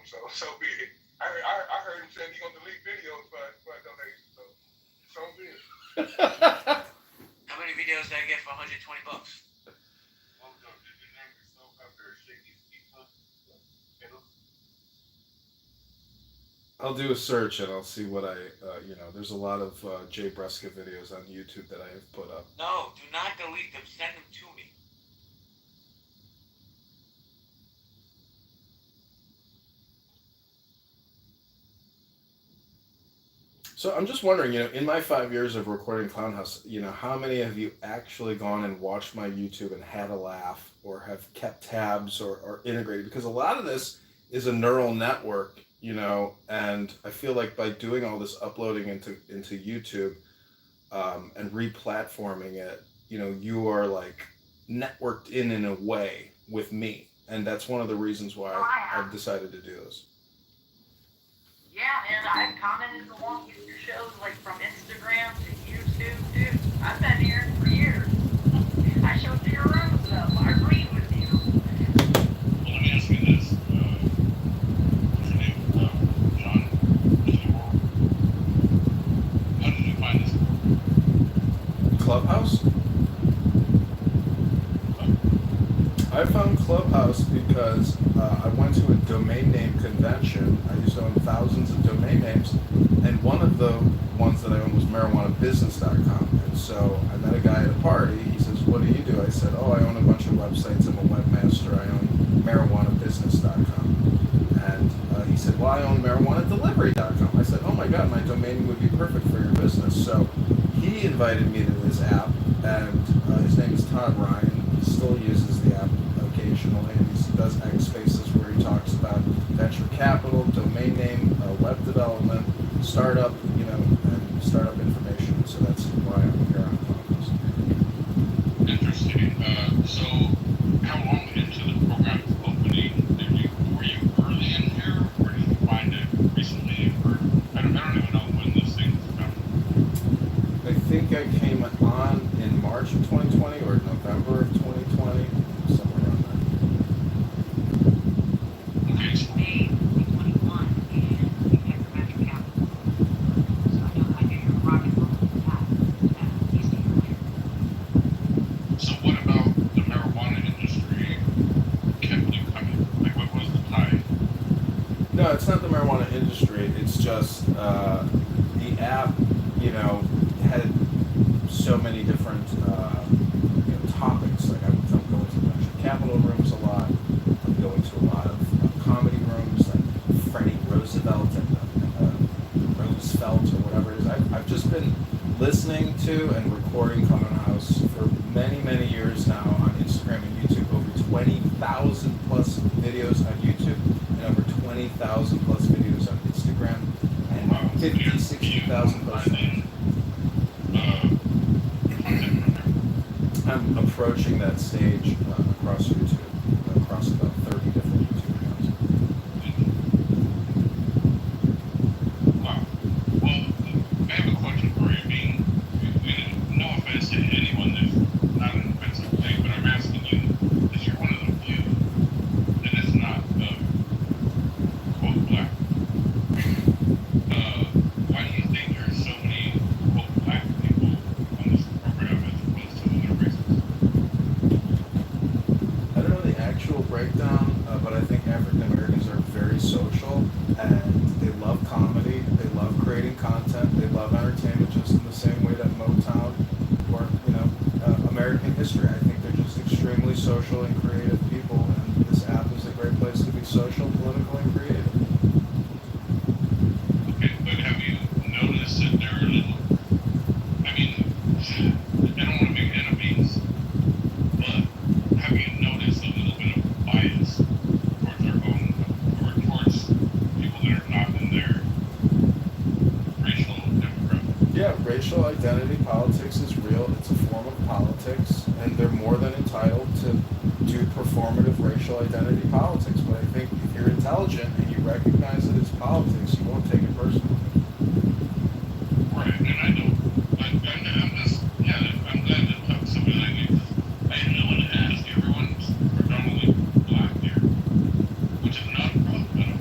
So be it. I heard him saying he gonna delete videos for a donation. So be it. How many videos did I get for 120 bucks? Oh no, did you name yourself after Shaky's Pizza? I'll do a search and I'll see what there's a lot of Jay Bresca videos on YouTube that I have put up. No, do not delete them. Send them to me. So I'm just wondering, in my 5 years of recording Clown House, how many of you actually gone and watched my YouTube and had a laugh or have kept tabs or integrated? Because a lot of this is a neural network, and I feel like by doing all this uploading into YouTube and replatforming it, you are like networked in a way with me. And that's one of the reasons why I've decided to do this. Yeah, and I've commented along with your shows, like from Instagram to YouTube, dude. I've been here for years. I showed you your rooms, though. I agreed with you. Well, let me ask you this. What's your name? John Kitover. How did you find this? Clubhouse? I found Clubhouse because I went to a domain name convention. I used to own thousands of domain names, and one of the ones that I owned was marijuanabusiness.com. And so I met a guy at a party. He says, "What do you do?" I said, "Oh, I own a bunch of websites. I'm a webmaster. I own marijuanabusiness.com." And he said, "Well, I own marijuanadelivery.com." I said, "Oh my God, my domain name would be perfect for your business." So he invited me to his app, and his name is Todd Ryan. He still uses the app occasionally, and he does X Spaces where he talks about venture capital, domain name, web development, startup, and startup information. So that's why I'm here on Congress. Interesting. So how long into the program's opening were you early in here, or did you find it recently? Or I don't even know when this thing started. I think I came on in March of 2020 or November of 2020, somewhere around there. Okay. May 2021, and you get the venture capital. So I knew you were rocking rolling with that at least a year later. So what about the marijuana industry kept you coming? Like, what was the tie? No, it's not the marijuana industry. It's just the app, had so many different topics. Like I'm going to venture capital rooms a lot. I'm going to a lot of comedy rooms, like Freddie Roosevelt and Roosevelt or whatever it is. I've just been listening to and recording Clown House for many, many years now on Instagram and YouTube. Over 20,000 plus videos on YouTube and over 20,000 plus videos on Instagram and 50, 60,000 plus. I'm approaching that stage across YouTube, across about 30 different YouTube accounts. Wow. Well, I have a question for you. No offense to anyone that's not an offensive thing, but I'm asking you, because you're one of the few that is not, quote, black. Why do you think there's so many, quote, black people on this program as opposed to other races? I don't know the actual breakdown, but I think African Americans are very social and they love comedy, they love creating content, they love entertainment just in the same way that Motown or, American history. I think they're just extremely social and creative people, and this app is a great place to be social, political, and creative. Okay, but have you noticed that they're a little, I mean, I don't want to make enemies, but have you noticed a little bit of bias towards their own, or towards people that are not in their racial demographic? Yeah, racial identity politics is real. It's a form of politics, and they're more than entitled to do performative racial identity politics. But I think if you're intelligent and you recognize that it's politics, you won't take it personally. Right, and I know, I'm just, yeah, I'm glad to talk to somebody like you. I usually want to ask, everyone's predominantly black here, which is not a problem at all.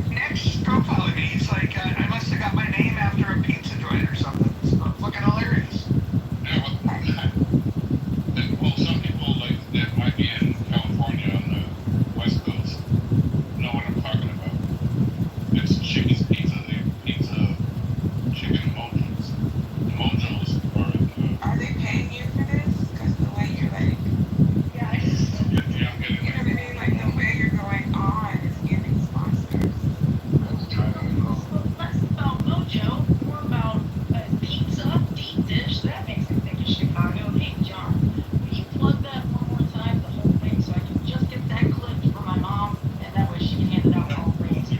Next profile me, he's like, I must have got my name after a pizza joint or something. It's fucking hilarious. Yeah, well, some people like that might be in California on the West Coast know what I'm talking about. It's Chicky's Pizza. Pizza chicken mojos. The mojos Are they paying you for this? Because the way you're like, Yeah, I just. I'm getting you know what I mean? Like the way you're going on is giving sponsors. Well, less about Mojo, more about pizza, deep dish. That makes me think of Chicago. Hey, John, will you plug that one more time, the whole thing, so I can just get that clipped for my mom, and that way she can hand it out to all the ladies here.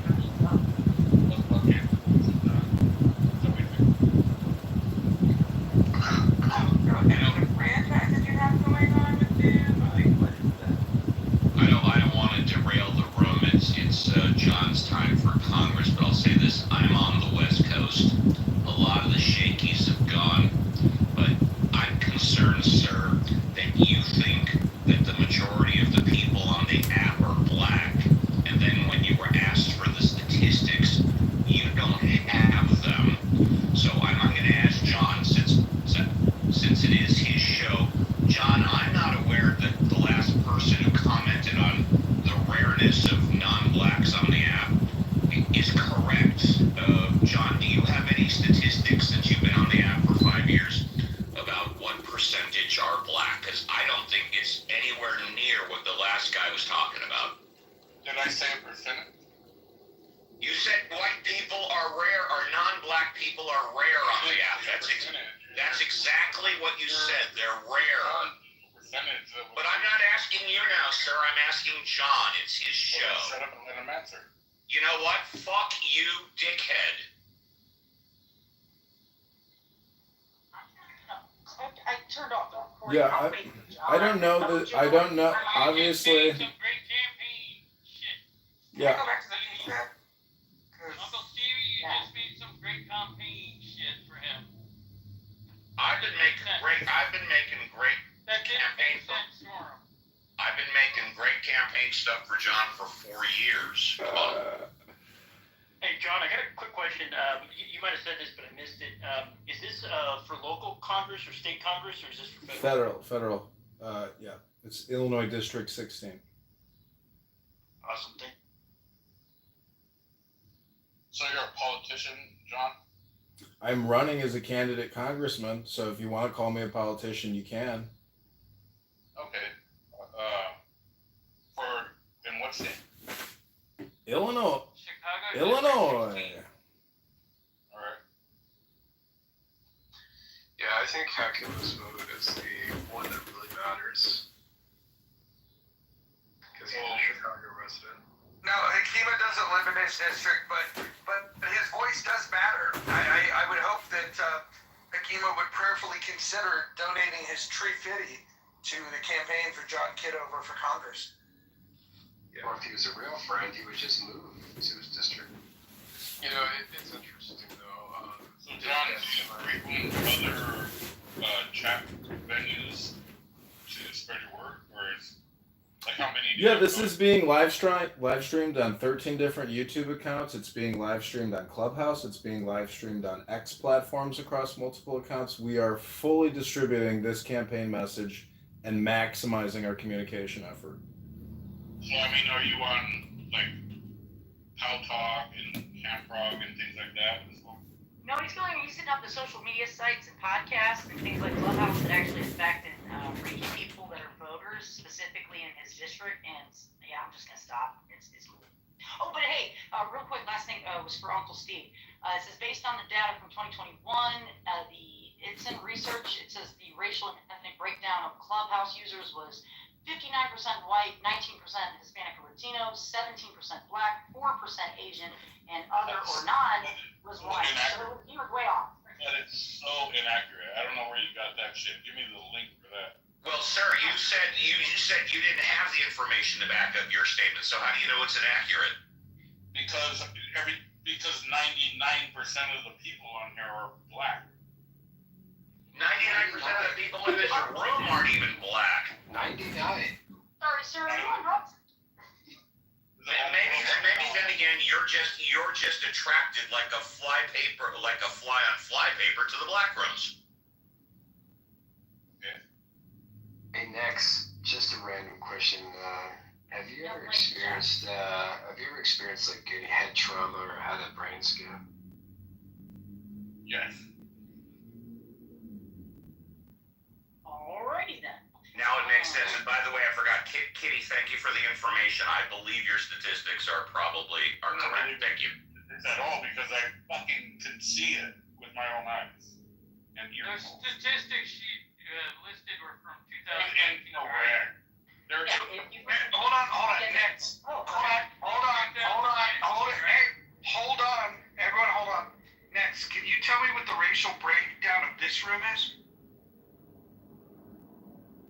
okay. So we think. And the franchise that you have going on with them, like what is that? I don't want to derail the room. It's John's time for Congress, but I'll say this: I'm on the West Coast. A lot of the shakies have gone, but I'm concerned, sir, that you think that the majority of the people on the app are black, and then when you were asked for the statistics, you don't have them. So I'm going to ask John, since it is his show. John, I'm not aware that the last person who commented on the rareness of non-blacks on the app is correct. John, do you have any statistics since you've been on the app for 5 years about what percentage are black? Because I don't think it's anywhere near what the last guy was talking about. Did I say a percentage? You said white people are rare, or non-black people are rare on the app. That's exactly what you said. They're rare. Percentage. But I'm not asking you now, sir. I'm asking John. It's his show. Shut up and let him answer. You know what? Fuck you, dickhead. I turned off the recording. Yeah, I'll wait for John. I don't know that. I don't know. Obviously, Some great campaign shit. Can I yeah. go back to the pizza? 'Cause Uncle Stevie, you Yeah. just made some great campaign shit for him. I've been making great That didn't campaign make sense for him. I've been making great campaign stuff for John for 4 years. Come on. Hey, John, I got a quick question. You might have said this, but I missed it. Is this for local Congress or state Congress, or is this for federal? Federal. Yeah, it's Illinois District 16. Awesome thing. So you're a politician, John? I'm running as a candidate congressman, so if you want to call me a politician, you can. Okay. In what state? Illinois. Chicago. Illinois. All right. Yeah, I think Hakima's vote is the one that really matters. Because he's a Chicago resident. no, Hakima doesn't live in his district, but his voice does matter. I would hope that Hakima would prayerfully consider donating his tree fitty to the campaign for John Kitover for Congress. Yeah. Or if he was a real friend, he would just move to his district. You know, it's interesting though. So John, do you frequent other chat venues to spread your word, or is like how many? Yeah, this is being live streamed on 13 different YouTube accounts. It's being live streamed on Clubhouse. It's being live streamed on X platforms across multiple accounts. We are fully distributing this campaign message and maximizing our communication effort. So I mean, are you on like How Talk and Camp Frog and things like that as well? No, he's setting up the social media sites and podcasts and things like Clubhouse that actually affect and reach people that are voters, specifically in his district. And yeah, I'm just gonna stop. It's cool. Oh, but hey, real quick, last thing was for Uncle Steve. It says based on the data from 2021, it's in research. It says the racial and ethnic breakdown of Clubhouse users was 59% white, 19% Hispanic or Latino, 17% black, 4% Asian, and other or non was white. So he was way off. That is so inaccurate. I don't know where you got that shit. Give me the link for that. Well, sir, you said you didn't have the information to back up your statement. So how do you know it's inaccurate? Because 99% of the people on here are black. the room aren't even black. 99. Sorry, sir. Maybe then again you're just attracted like a fly on fly paper to the black rooms. Hey, next, just a random question. Have you ever experienced like any head trauma or had a brain scan? Yes. Alrighty then. Now it makes sense. And by the way, I forgot, Kitty, thank you for the information. I believe your statistics are correct. Thank you. It's at all because I fucking can see it with my own eyes. And The ears. statistics she listed were from And 2018. nowhere. There Yeah, is. if you Hold on, next. Oh, Hold on. Everyone hold on. Next, can you tell me what the racial breakdown of this room is?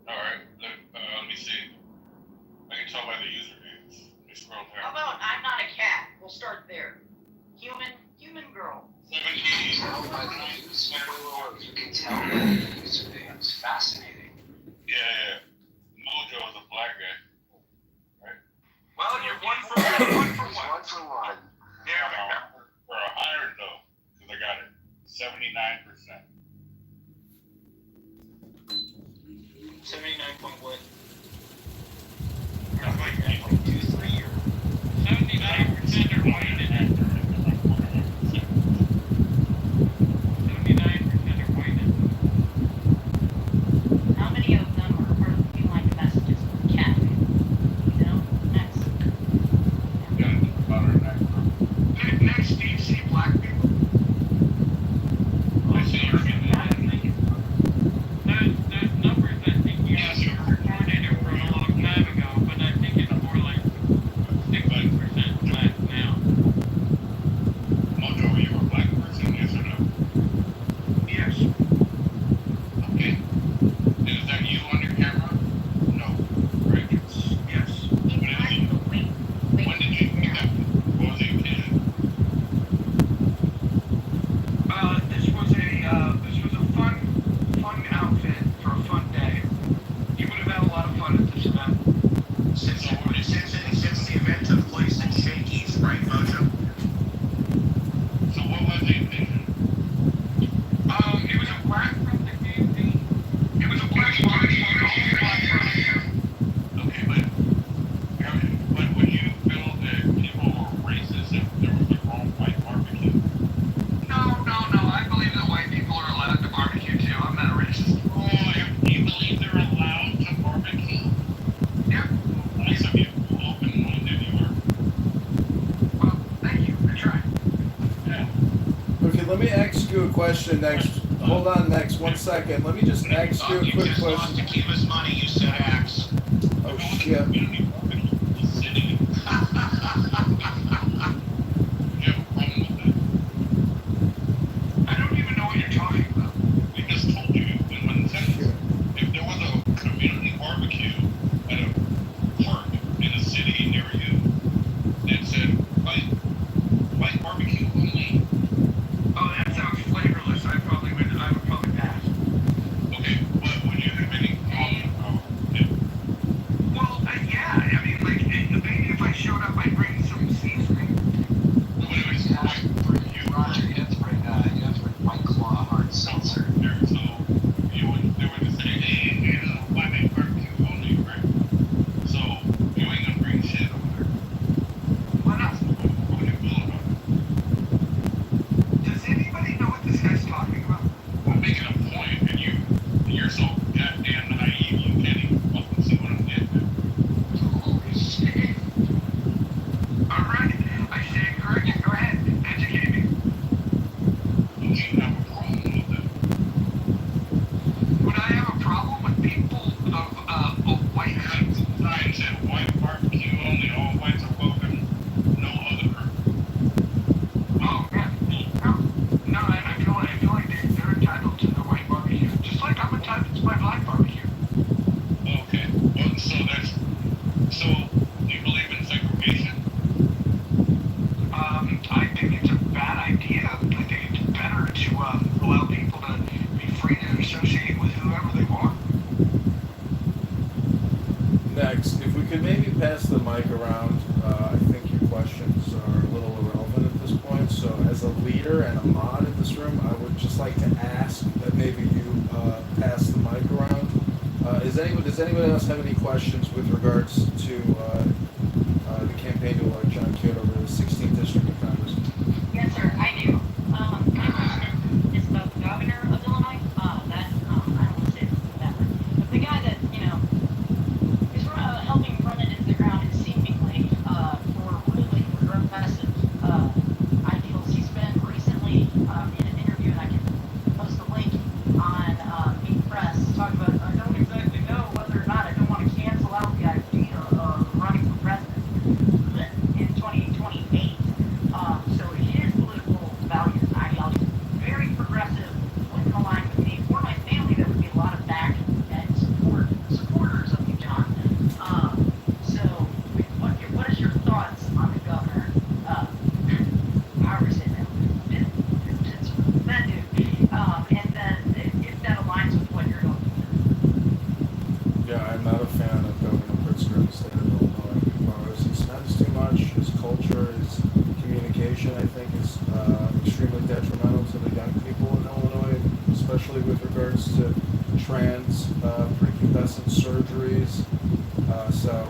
Alright, let me see. I can tell by the usernames. Let me scroll how down. about I'm not a cat? We'll start there. Human girl. 17. Tell by the news. You can tell by the username. It's fascinating. Yeah. Mojo is a black guy. Well, you're one for one. It's 1 for 1. Yeah. For a higher though, because I got it. 79%. 79 point what? 23 or 79% are white and 79% are white and How many of them are looking like messages from cat? You know, next. Yeah, about our next group. Next, do you see black people? I see your those numbers I think you recorded are from a long time ago, but I think it's more like 60% black now. Mojo, are you a black person? Yes or no? Yes. Okay. Is that you on your camera? No. Right? Yes. When did you pick up? What was the occasion? This was a fun outfit for a fun day. You would have had a lot of fun at this event. Since the event took place in Shakey's, right, Mojo? So what was the occasion? It was a black From the campaign. It was a black barbecue. Okay, but would you feel that people were racist if there was a wrong white barbecue? No. I believe that white people are allowed to barbecue too. I'm not a racist. Oh, you believe they're allowed to barbecue? Yep. Nice of you. Open-minded you are. Well, thank you. I tried. Yeah. Okay, let me ask you a question next. Hold on, next. 1 second. Let me just ask you a You quick just lost question. Akima's money, you said axe. Oh shit. You don't need barbecue in the city. You have a problem with that? I don't even know what you're talking about. We just told you in one sentence. If there was a community barbecue at a park in a city near you that said white barbecue only, Oh, that sounds flavorless. I would probably pass. okay, but would you have any problem about it? Well, yeah. I mean, like, maybe if I showed up, I'd bring some seasoning. But it was white barbecue. Roger, you have to bring White Claw hard seltzer. There, so they would just say, hey, white barbecue only, right? So you ain't gonna bring shit over there. Why not? What would you feel about it? Does anybody know what this guy's talking about? I'm making a point, and you're so goddamn naive, you can't even fucking see what I'm getting at. Holy shit. All right. I stand corrected. Go ahead. Educate me. Don't you have a problem with that? Would I have a problem with people of white? Sign said white barbecue only, all whites are welcome, no other. Oh, yeah. No, I feel like they're entitled to the white barbecue, just like I'm entitled to my black barbecue. Okay, well, so do you believe in segregation? I think it's a bad idea. I think it's better to allow people to be free to associate with whoever they want. pass the mic around, I think your questions are a little irrelevant at this point. So, as a leader and a mod in this room, I would just like to ask that maybe you pass the mic around. Does anybody else have any questions with regards to the campaign to elect John Kitover to the 16th District of Congress? Yes, sir, I do. My question is about the governor of Illinois. I don't want to say that one, but the guy that, is helping run it into the ground and seemingly for really progressive ideals. He's been recently in an interview, and I can post a link on Meet Press, talking about, I don't exactly know whether or not, I don't want to cancel out the idea of running for president in 2028. So his political values and ideology, very progressive, wouldn't align with me. For my family, there would be a lot of backing and supporters of you, John. So what is your thoughts on the governor? However you say that. It's that dude. And then if that aligns with what you're going to Yeah, I'm not a fan of Governor Pritzker in the state of Illinois because he spends too much. His culture, his communication, I think, is extremely detrimental to the young people in Illinois, especially with regards to trans prepubescent surgeries. So,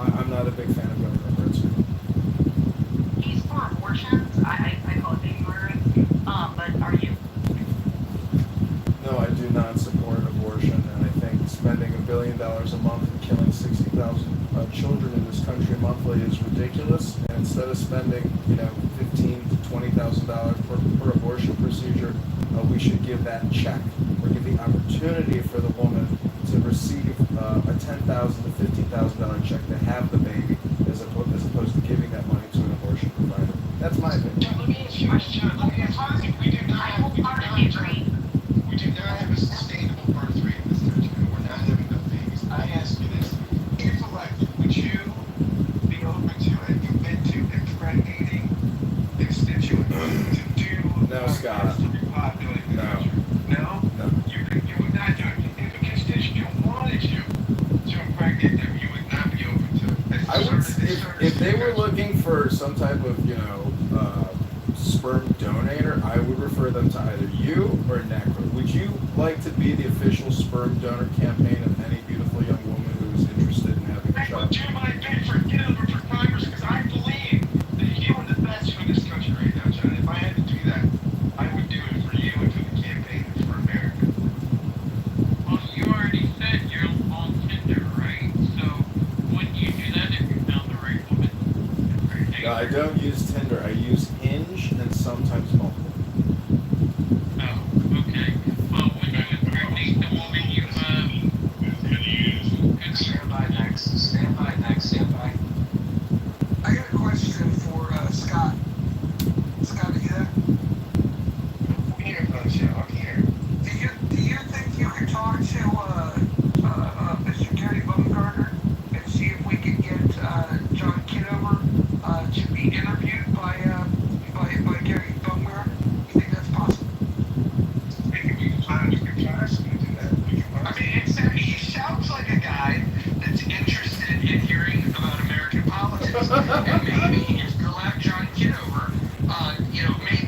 I'm not a big fan of Governor Pritzker. He's for abortions. I call it baby murdering. But are you? No, I do not support abortion, and I think spending $1 billion a month and killing 60,000 children in this country monthly is ridiculous. And instead of spending, $15,000 to $20,000 per abortion procedure, we should give that check or give the opportunity for the woman to receive a $10,000 to $15,000 check to have the baby, as opposed to giving that money to an abortion provider. That's my opinion. John, let me ask you this, John. Let me ask you, we do not have a sustainable birth rate in this country. We're not having enough babies. I ask you this: if elected, would you be open to and commit to impregnating a constituent to do No, Scott. to repopulate the No. country? No? No. You would not do it. If a constituent wanted you to impregnate them, you would not be open to it. I would, if they were looking for some type of, sperm donator, I would refer them to either you or NECRA. Would you like to be the official sperm donor campaign of any beautiful young woman who is interested in having a I child? would do my bid for Kitover for Congress because I believe that you are the best for this country right now, John. If I had to do that, I would do it for you and for the campaign and for America. Well, you already said you're on Tinder, right? So wouldn't you do that if you found the right woman? No, I don't use Tinder. I use Hinge and sometimes Bumble. Oh, okay. Well, when you impregnate the woman, you Stand by next. Stand by next. Stand by. I got a question for Scott. Scott, are you there? I'm here, Coach. I'm here. Do you think you could talk to Mr. Gary Baumgartner and see if we could get John Kitover to be interviewed by Gary Baumgartner? You think that's possible? We can possibly do that. I mean, he sounds like a guy that's interested in hearing about American politics. And maybe if you elect John Kitover,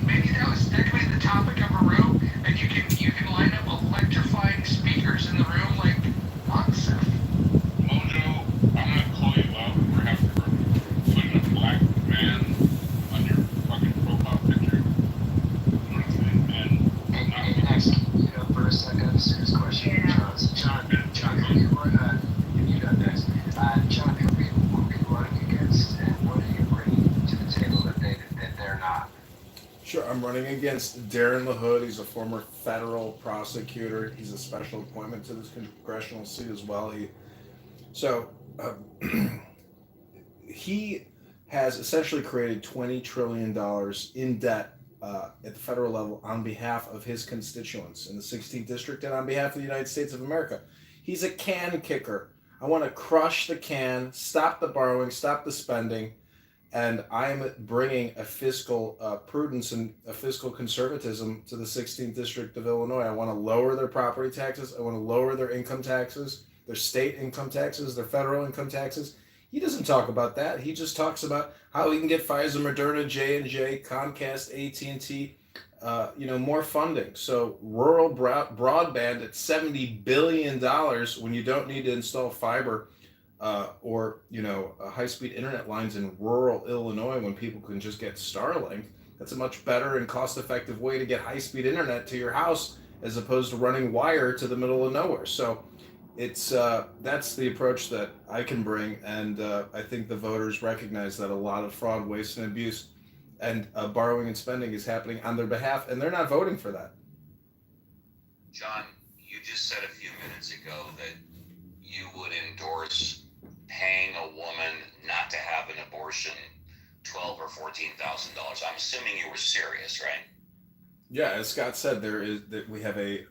maybe that could be the topic of a room, and you can line up electrifying speakers in the room like Monson. Mojo, I'm gonna call you out. We're having for putting a black man on your fucking profile picture. And Hey, next, first, I got a serious question. John, who you run? You got next. John, who are you running against, and what are you bringing to the table that they're not? Sure, I'm running against Darren LaHood. He's a former federal prosecutor. He's a special appointment to this congressional seat as well. He has essentially created $20 trillion in debt at the federal level on behalf of his constituents in the 16th district and on behalf of the United States of America. He's a can kicker. I want to crush the can, stop the borrowing, stop the spending, and I'm bringing a fiscal prudence and a fiscal conservatism to the 16th district of Illinois. I want to lower their property taxes. I want to lower their income taxes. their state income taxes, their federal income taxes. He doesn't talk about that. He just talks about how he can get Pfizer, Moderna, J&J, Comcast, AT&T, more funding. So rural broadband at $70 billion when you don't need to install fiber or high-speed internet lines in rural Illinois when people can just get Starlink. That's a much better and cost-effective way to get high-speed internet to your house as opposed to running wire to the middle of nowhere. So it's that's the approach that I can bring, and I think the voters recognize that a lot of fraud, waste, and abuse and borrowing and spending is happening on their behalf, and they're not voting for that. John, you just said a few minutes ago that you would endorse paying a woman not to have an abortion $12,000 or $14,000. I'm assuming you were serious, right? Yeah, as Scott said, we have a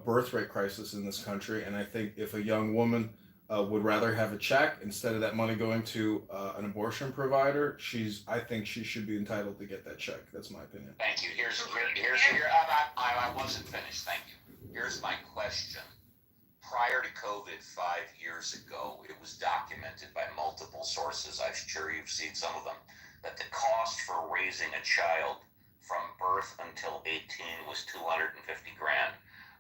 birth rate crisis in this country, and I think if a young woman would rather have a check instead of that money going to an abortion provider, I think she should be entitled to get that check. That's my opinion. Thank you. I wasn't finished. Thank you. Here's my question. Prior to COVID 5 years ago, it was documented by multiple sources, I'm sure you've seen some of them, that the cost for raising a child from birth until 18 was $250 grand.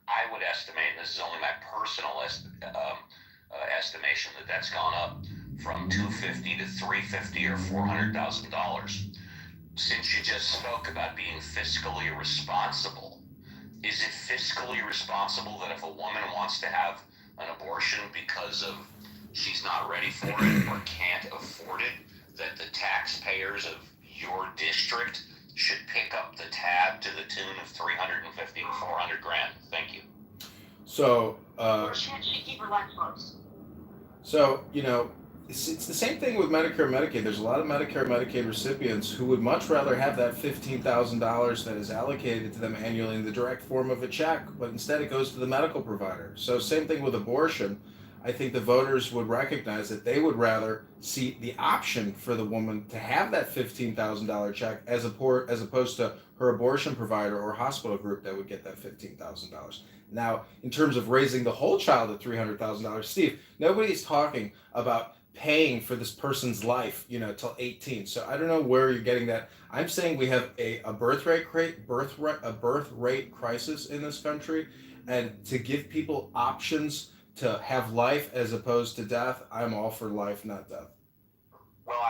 I would estimate, and this is only my personal estimation, that's gone up from $250 to $350 or $400,000. Since you just spoke about being fiscally responsible, is it fiscally responsible that if a woman wants to have an abortion because of she's not ready for it or can't afford it, that the taxpayers of your district should pick up the tab to the tune of $350 to $400 grand? Thank you. So, Or should she keep her legs closed? So, it's the same thing with Medicare and Medicaid. There's a lot of Medicare and Medicaid recipients who would much rather have that $15,000 that is allocated to them annually in the direct form of a check, but instead it goes to the medical provider. So same thing with abortion. I think the voters would recognize that they would rather see the option for the woman to have that $15,000 check as opposed to her abortion provider or hospital group that would get that $15,000. Now, in terms of raising the whole child at $300,000, Steve, nobody's talking about paying for this person's life, till 18. So I don't know where you're getting that. I'm saying we have a birth rate crisis in this country, and to give people options to have life as opposed to death, I'm all for life, not death. Well,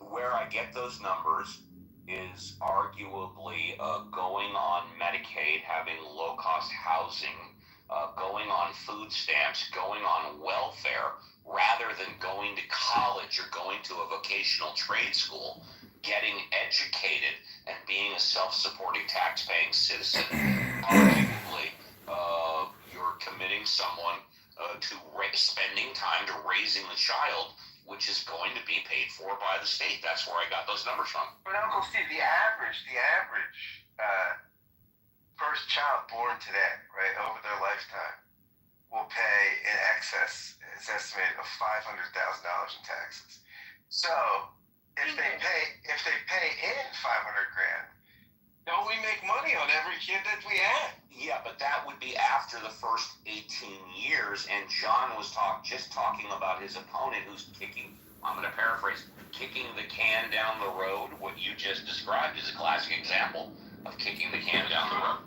where I get those numbers is arguably going on Medicaid, having low-cost housing, going on food stamps, going on welfare, rather than going to college or going to a vocational trade school, getting educated and being a self-supporting tax-paying citizen. Arguably, you're committing someone to spending time to raising the child, which is going to be paid for by the state. That's where I got those numbers from. But Uncle Steve, the average first child born today, right, over their lifetime, will pay in excess, it's estimated, of $500,000 in taxes. So if they pay in $500 grand, don't we make money on every kid that we have? Yeah, but that would be after the first 18 years, and John was talking about his opponent who's kicking, I'm going to paraphrase, kicking the can down the road. What you just described is a classic example of kicking the can down the road.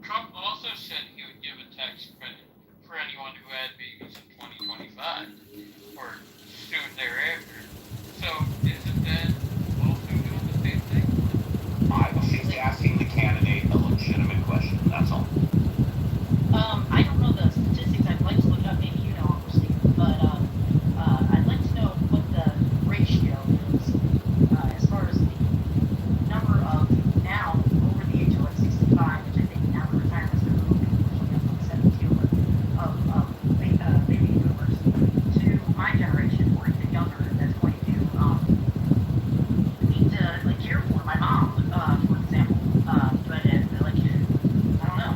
Trump also said he would give a tax credit for anyone who had babies in 2025 or soon thereafter. So isn't that also doing the same thing? I was just asking the candidate a legitimate question, that's all. I don't know the statistics. I'd like to look it up. Maybe you know, Uncle Steve. But I'd like to know what the ratio is as far as the number of now over the age of 65, which I think now the retirement's going to move unfortunately up to 72 of baby boomers to my generation or even younger that's going to need to care for my mom, for example. But I don't know.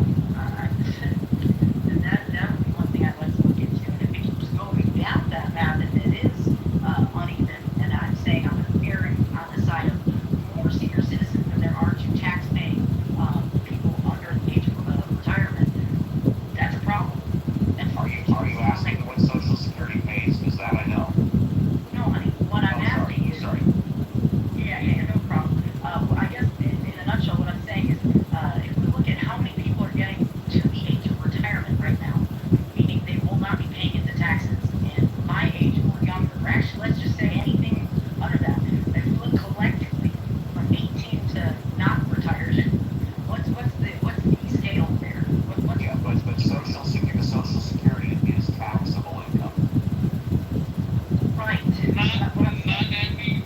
but Social Security is taxable income. Right. Not that means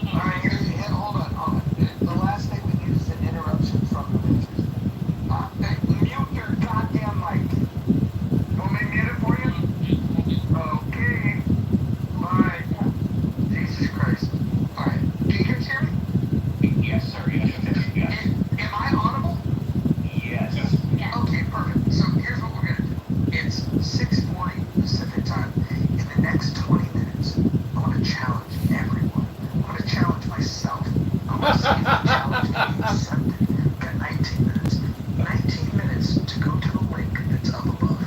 All right, here, hold on. The last thing we need is an interruption from the majors. Hey, mute your goddamn mic. You want me to mute it for you? Okay. Bye. Jesus Christ. All right. Can you guys hear me? Yes, sir. Yes. Am I audible? Yes. Okay, perfect. So here's what we're gonna do. It's 6:40 Pacific time. In the next 20 minutes, I want to challenge everyone. I want to challenge myself. I want to see if the challenge can be accepted. We've got 19 minutes. 19 minutes to go to the link that's up above,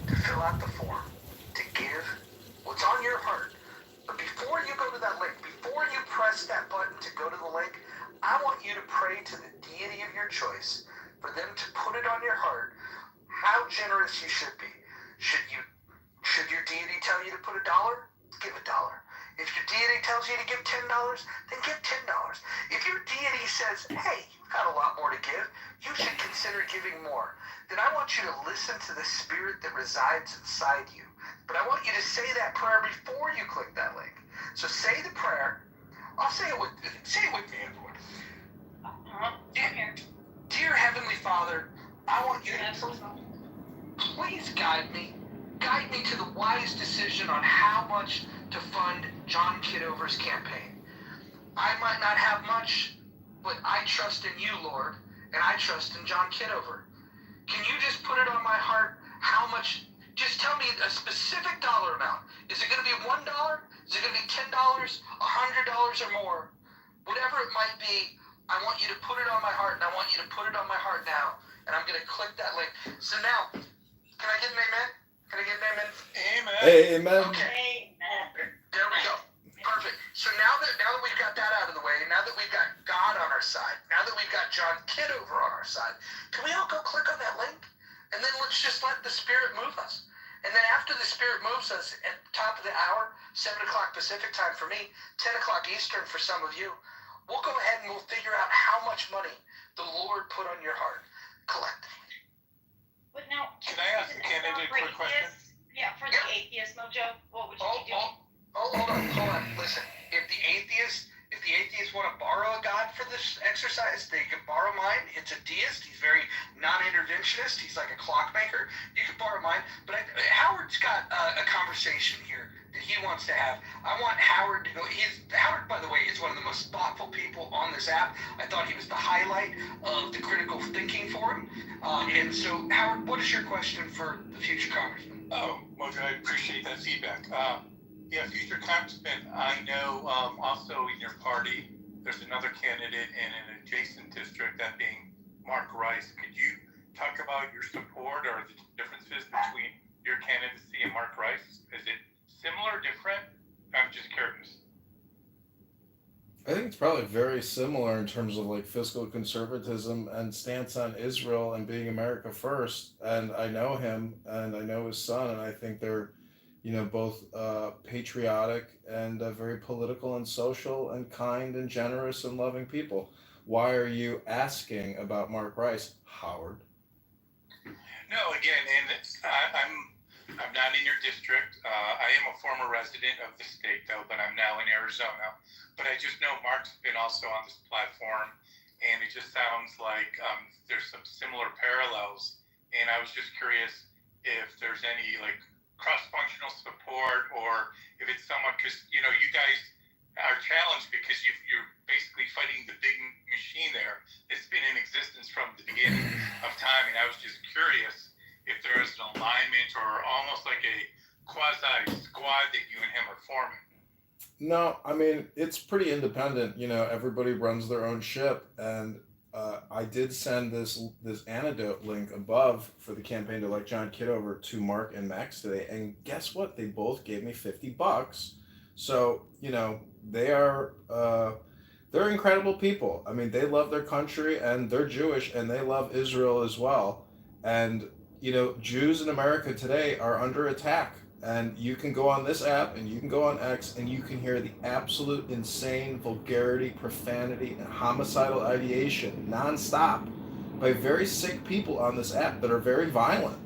to fill out the form, to give what's on your heart. But before you go to that link, before you press that button to go to the link, I want you to pray to the deity of your choice for them to put it on your heart how generous you should be. Should your deity tell you to put $1? Give $1. If your deity tells you to give $10, then give $10. If your deity says, hey, you've got a lot more to give, you should consider giving more, then I want you to listen to the spirit that resides inside you. But I want you to say that prayer before you click that link. So say the prayer. I'll say it with me, everyone. Dear Heavenly Father, I want you to please guide me. Guide me to the wise decision on how much to fund John Kitover's campaign. I might not have much, but I trust in you, Lord, and I trust in John Kitover. Can you just put it on my heart how much? Just tell me a specific dollar amount. Is it going to be $1? Is it going to be $10, $100 or more? Whatever it might be, I want you to put it on my heart, and I want you to put it on my heart now. And I'm going to click that link. So now, can I get an amen? Can I get an amen? Amen. Okay. There we go. Perfect. So now that we've got that out of the way, now that we've got God on our side, now that we've got John Kitover on our side, can we all go click on that link? And then let's just let the Spirit move us. And then after the Spirit moves us at the top of the hour, 7 o'clock Pacific time for me, 10 o'clock Eastern for some of you, we'll go ahead and we'll figure out how much money the Lord put on your heart collectively. But now, Can I ask the candidate a quick question? Yeah, for the atheist, Mojo, what would you do? Hold on. Listen, if the atheists want to borrow a god for this exercise, they can borrow mine. It's a deist. He's very non-interventionist. He's like a clockmaker. You can borrow mine. But Howard's got a conversation here that he wants to have. I want Howard to go. Howard, by the way, is one of the most thoughtful people on this app. I thought he was the highlight of the critical thinking forum. And so, Howard, what is your question for the future congressman? Oh, well, I appreciate that feedback. Yeah, future congressman, I know also in your party, there's another candidate in an adjacent district, that being Mark Rice. Could you talk about your support or the differences between your candidacy and Mark Rice? Is it similar, different? I'm just curious. I think it's probably very similar in terms of like fiscal conservatism and stance on Israel and being America first. And I know him and I know his son, and I think they're, both patriotic and very political and social and kind and generous and loving people. Why are you asking about Mark Rice, Howard? No, again, and I'm not in your district. I am a former resident of the state, though, but I'm now in Arizona. But I just know Mark's been also on this platform, and it just sounds like there's some similar parallels. And I was just curious if there's any cross-functional support, or if it's someone, because you guys are challenged because you're basically fighting the big machine there. It's been in existence from the beginning of time, and I was just curious if there is an alignment or almost like a quasi-squad that you and him are forming. No, I mean, it's pretty independent. Everybody runs their own ship. And I did send this antidote link above for the campaign to elect John Kitover to Mark and Max today. And guess what? They both gave me $50. So, they're incredible people. I mean, they love their country and they're Jewish and they love Israel as well. And, Jews in America today are under attack. And you can go on this app and you can go on X and you can hear the absolute insane vulgarity, profanity, and homicidal ideation nonstop by very sick people on this app that are very violent.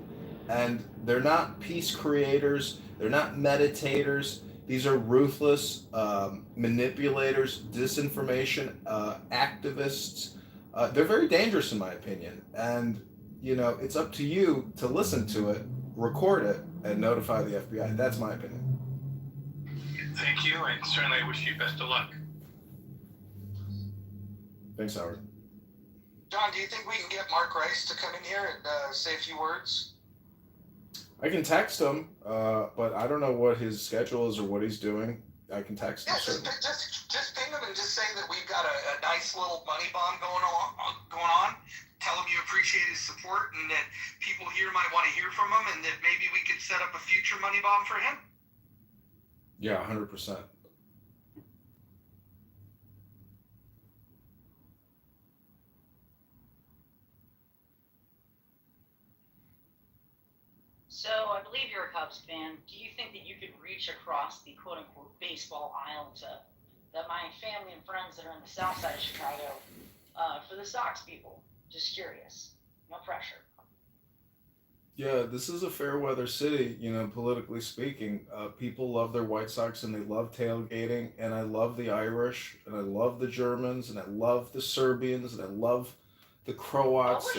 And they're not peace creators, they're not meditators. These are ruthless manipulators, disinformation activists. They're very dangerous, in my opinion. And, it's up to you to listen to it, record it, and notify the FBI. That's my opinion. Thank you, and certainly I wish you best of luck. Thanks, Howard. John, do you think we can get Mark Rice to come in here and say a few words? I can text him, but I don't know what his schedule is or what he's doing. I can text him. Yeah, just ping him and just say that we've got a nice little money bomb going on. Tell him you appreciate his support and that people here might want to hear from him, and that maybe we could set up a future money bomb for him. Yeah, 100%. So I believe you're a Cubs fan. Do you think that you could reach across the quote-unquote baseball aisle to my family and friends that are in the south side of Chicago for the Sox people? Just curious. No pressure. Yeah, this is a fair weather city, politically speaking. People love their White Sox and they love tailgating, and I love the Irish, and I love the Germans, and I love the Serbians, and I love the Croats,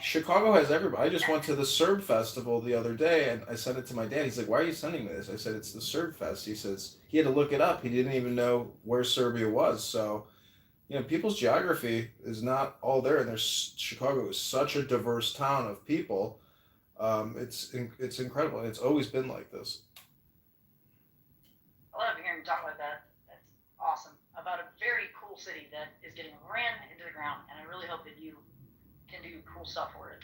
Chicago has everybody. I just went to the Serb festival the other day, and I sent it to my dad. He's like, "Why are you sending me this?" I said, "It's the Serb Fest." He says he had to look it up. He didn't even know where Serbia was. So, people's geography is not all there, and Chicago is such a diverse town of people. It's incredible, and it's always been like this. I love hearing you talk about that. That's awesome. About a very cool city that is getting ran into the ground, and I really hope that you can do cool stuff for it.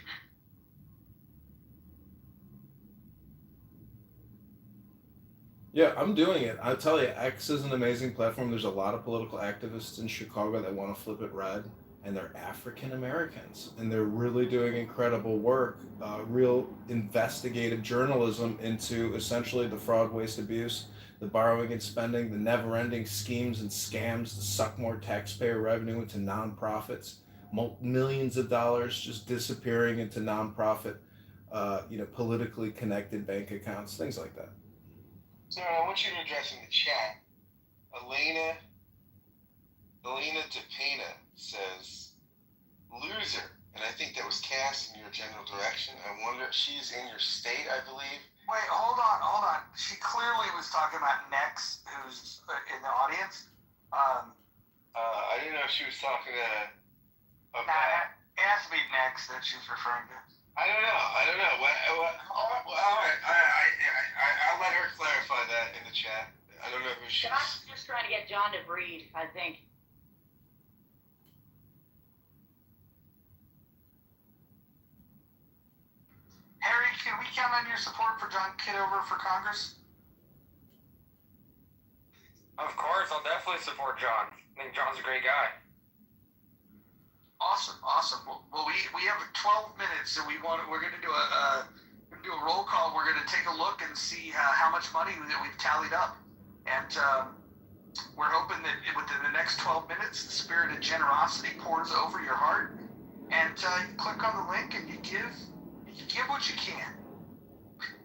Yeah, I'm doing it. I tell you, X is an amazing platform. There's a lot of political activists in Chicago that want to flip it red, and they're African Americans, and they're really doing incredible work, real investigative journalism into essentially the fraud, waste, abuse, the borrowing and spending, the never-ending schemes and scams to suck more taxpayer revenue into nonprofits, millions of dollars just disappearing into nonprofit, politically connected bank accounts, things like that. So I want you to address in the chat. Elena DePena says, "Loser," and I think that was cast in your general direction. I wonder, she's in your state, I believe. Wait, hold on. She clearly was talking about Nex, who's in the audience. I didn't know if she was talking about. It has to be Nex that she's referring to. I don't know. What? All right. I'll let her clarify that in the chat. I don't know who she's. John's just trying to get John to breed, I think. Harry, can we count on your support for John Kitover for Congress? Of course, I'll definitely support John. I think John's a great guy. Awesome. Well, we have 12 minutes, and we're going to do a roll call. We're going to take a look and see how much money that we've tallied up, and we're hoping that within the next 12 minutes, the spirit of generosity pours over your heart, and you click on the link and you give what you can.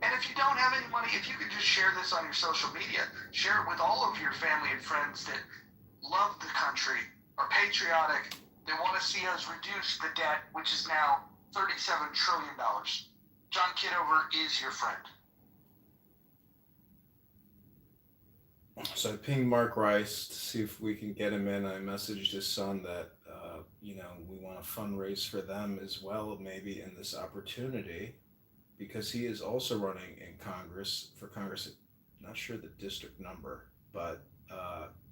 And if you don't have any money, if you could just share this on your social media, share it with all of your family and friends that love the country, are patriotic. They want to see us reduce the debt, which is now $37 trillion. John Kitover is your friend. So I pinged Mark Rice to see if we can get him in. I messaged his son that, we want to fundraise for them as well, maybe in this opportunity, because he is also running in Congress, I'm not sure the district number, but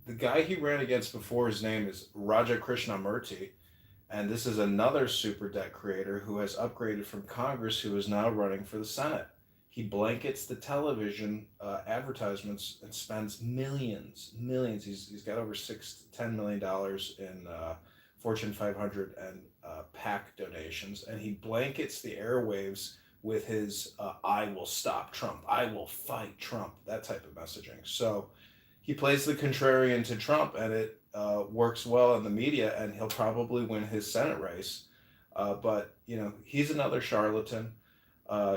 the guy he ran against before, his name is Raja Krishnamurti, and this is another super debt creator who has upgraded from Congress, who is now running for the Senate. He blankets the television advertisements and spends millions. He's got over $10 million in Fortune 500 and PAC donations, and he blankets the airwaves with his "I will stop Trump," "I will fight Trump," that type of messaging. So he plays the contrarian to Trump, and it works well in the media, and he'll probably win his Senate race. But he's another charlatan,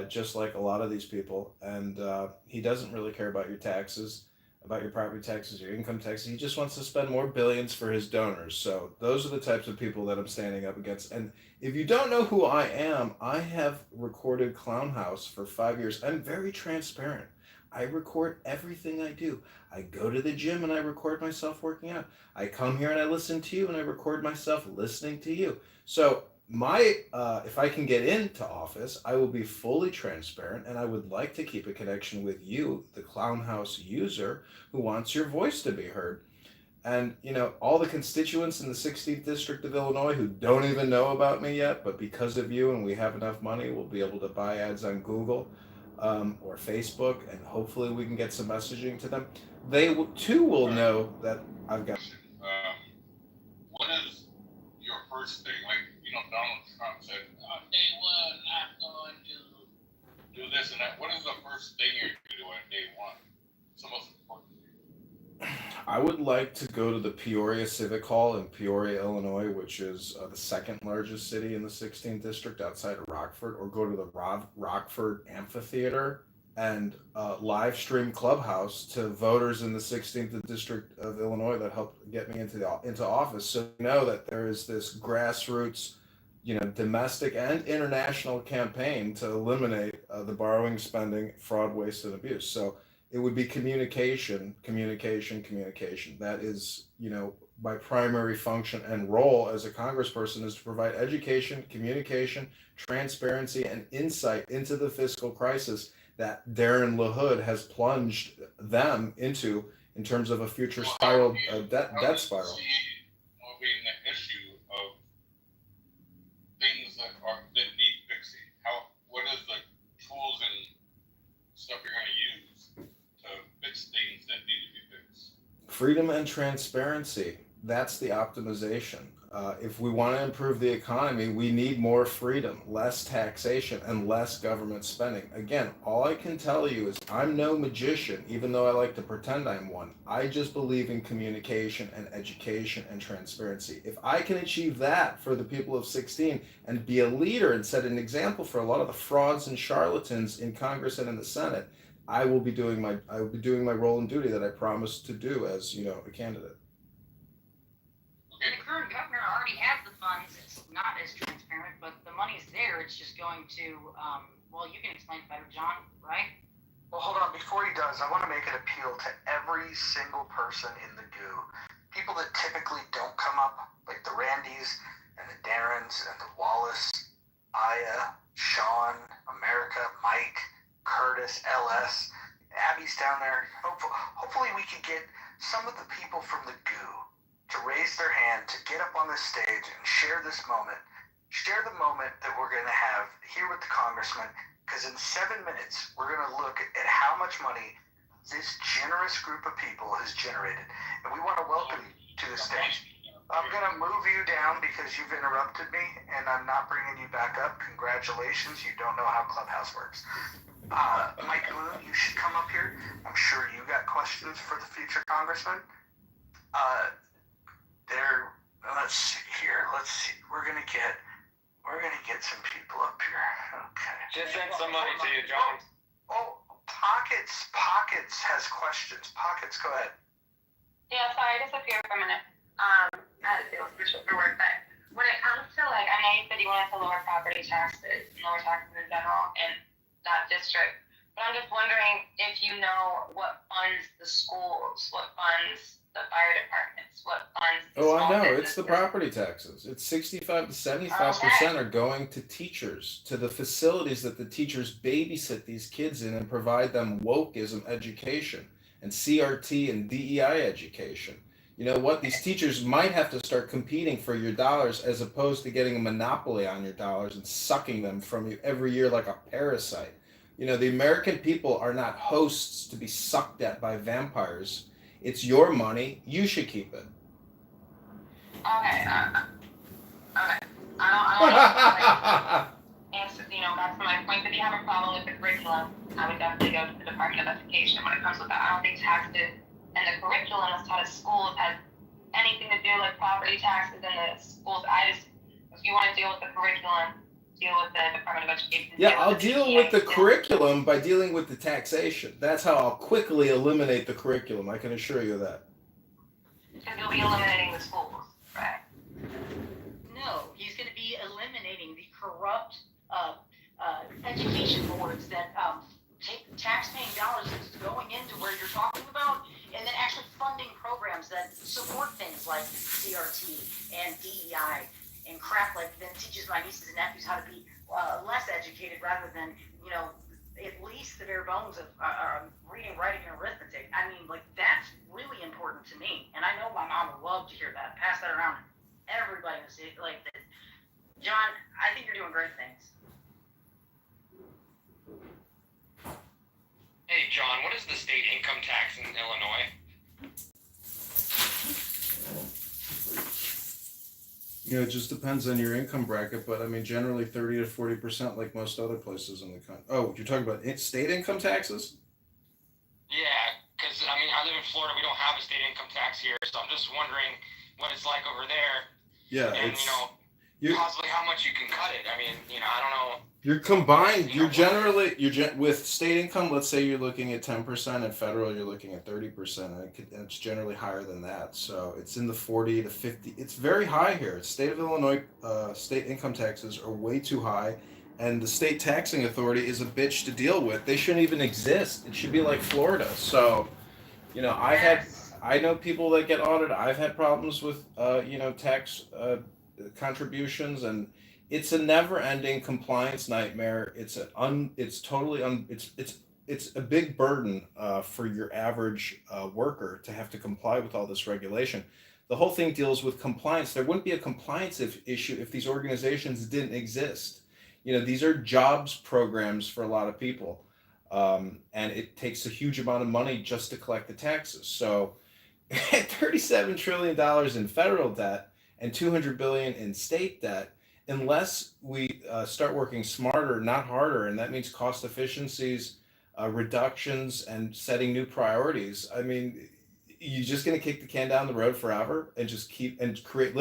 just like a lot of these people, and he doesn't really care about your taxes, about your property taxes, your income taxes. He just wants to spend more billions for his donors. So those are the types of people that I'm standing up against. And if you don't know who I am, I have recorded Clown House for 5 years. I'm very transparent. I record everything I do. I go to the gym and I record myself working out. I come here and I listen to you and I record myself listening to you. So if I can get into office, I will be fully transparent, and I would like to keep a connection with you, the Clown House user, who wants your voice to be heard. And all the constituents in the 16th district of Illinois who don't even know about me yet, but because of you and we have enough money, we'll be able to buy ads on Google or Facebook, and hopefully we can get some messaging to them. They too will know that I've got. What is your first thing? Like, Donald Trump said, day one, I'm going to do this and that. What is the first thing you're going to do on day one? It's the most important thing. I would like to go to the Peoria Civic Hall in Peoria, Illinois, which is the second largest city in the 16th district outside of Rockford, or go to the Rockford Amphitheater and live stream Clubhouse to voters in the 16th district of Illinois that helped get me into office. So that there is this grassroots, domestic and international campaign to eliminate the borrowing, spending, fraud, waste, and abuse. So it would be communication. That is, my primary function and role as a congressperson is to provide education, communication, transparency, and insight into the fiscal crisis that Darren LaHood has plunged them into in terms of a future spiral, debt spiral. Moving the issue of things that need fixing. What is the tools and stuff you're going to use to fix things that need to be fixed? Freedom and transparency. That's the optimization. If we want to improve the economy, we need more freedom, less taxation, and less government spending. Again, all I can tell you is I'm no magician, even though I like to pretend I'm one. I just believe in communication and education and transparency. If I can achieve that for the people of 16 and be a leader and set an example for a lot of the frauds and charlatans in Congress and in the Senate, I will be doing my role and duty that I promised to do as a candidate. The current governor already has the funds. It's not as transparent, but the money's there. It's just going to, you can explain it better, John, right? Well, hold on. Before he does, I want to make an appeal to every single person in the GOO. People that typically don't come up, like the Randys and the Darrens and the Wallace, Aya, Sean, America, Mike, Curtis, LS, Abby's down there. Hopefully we can get some of the people from the GOO to raise their hand, to get up on this stage and share this moment. Share the moment that we're going to have here with the congressman, because in 7 minutes, we're going to look at how much money this generous group of people has generated. And we want to welcome you to the stage. I'm going to move you down because you've interrupted me, and I'm not bringing you back up. Congratulations, you don't know how Clubhouse works. Mike Moon, you should come up here. I'm sure you got questions for the future congressman. Let's see here. Let's see. We're gonna get some people up here. Okay. Just send somebody to you, John. Oh, Pockets has questions. Pockets, go ahead. Yeah, sorry, I disappeared for a minute. I had to do a switch for work, but when it comes to I know you said you wanted to lower property taxes, lower taxes in general in that district, but I'm just wondering if you know what funds the schools, what funds the fire departments, what funds the I know. businesses. It's the property taxes. It's 65 to 75% are going to teachers, to the facilities that the teachers babysit these kids in and provide them wokeism education and CRT and DEI education. You know what? These teachers might have to start competing for your dollars as opposed to getting a monopoly on your dollars and sucking them from you every year like a parasite. The American people are not hosts to be sucked at by vampires. It's your money. You should keep it. Okay. I don't answer, that's my point. If you have a problem with the curriculum, I would definitely go to the Department of Education when it comes with that. I don't think taxes and the curriculum is taught at schools has anything to do like property taxes in the schools. If you want to deal with the curriculum, deal with the Department of Education. Yeah, I'll deal with the curriculum by dealing with the taxation. That's how I'll quickly eliminate the curriculum. I can assure you that. Because you'll be eliminating the schools, right? No, he's going to be eliminating the corrupt education boards that take tax-paying dollars that's going into where you're talking about, and then actually funding programs that support things like CRT and DEI and crap like that teaches my nieces and nephews how to be less educated rather than, you know, at least the bare bones of reading, writing, and arithmetic. I mean, like, that's really important to me, and I know my mom would love to hear that. Pass that around. Everybody will see it like this. John, I think you're doing great things. Hey, John, what is the state income tax in Illinois? You know, it just depends on your income bracket, but I mean, generally 30 to 40%, like most other places in the country. Oh, you're talking about state income taxes? Yeah, because, I mean, I live in Florida. We don't have a state income tax here, so I'm just wondering what it's like over there. Yeah, And, it's, possibly how much you can cut it. I mean, I don't know. You're combined. You're generally with state income. Let's say you're looking at 10%, and federal you're looking at 30%. And it's generally higher than that. So it's in the 40 to 50. It's very high here. State of Illinois state income taxes are way too high, and the state taxing authority is a bitch to deal with. They shouldn't even exist. It should be like Florida. So, I know people that get audited. I've had problems with tax contributions, and it's a never-ending compliance nightmare. It's a big burden for your average worker to have to comply with all this regulation. The whole thing deals with compliance. There wouldn't be a compliance issue if these organizations didn't exist. These are jobs programs for a lot of people, and it takes a huge amount of money just to collect the taxes. So, at $37 trillion in federal debt and $200 billion in state debt, unless we start working smarter, not harder, and that means cost efficiencies, reductions, and setting new priorities. I mean, you're just going to kick the can down the road forever and just create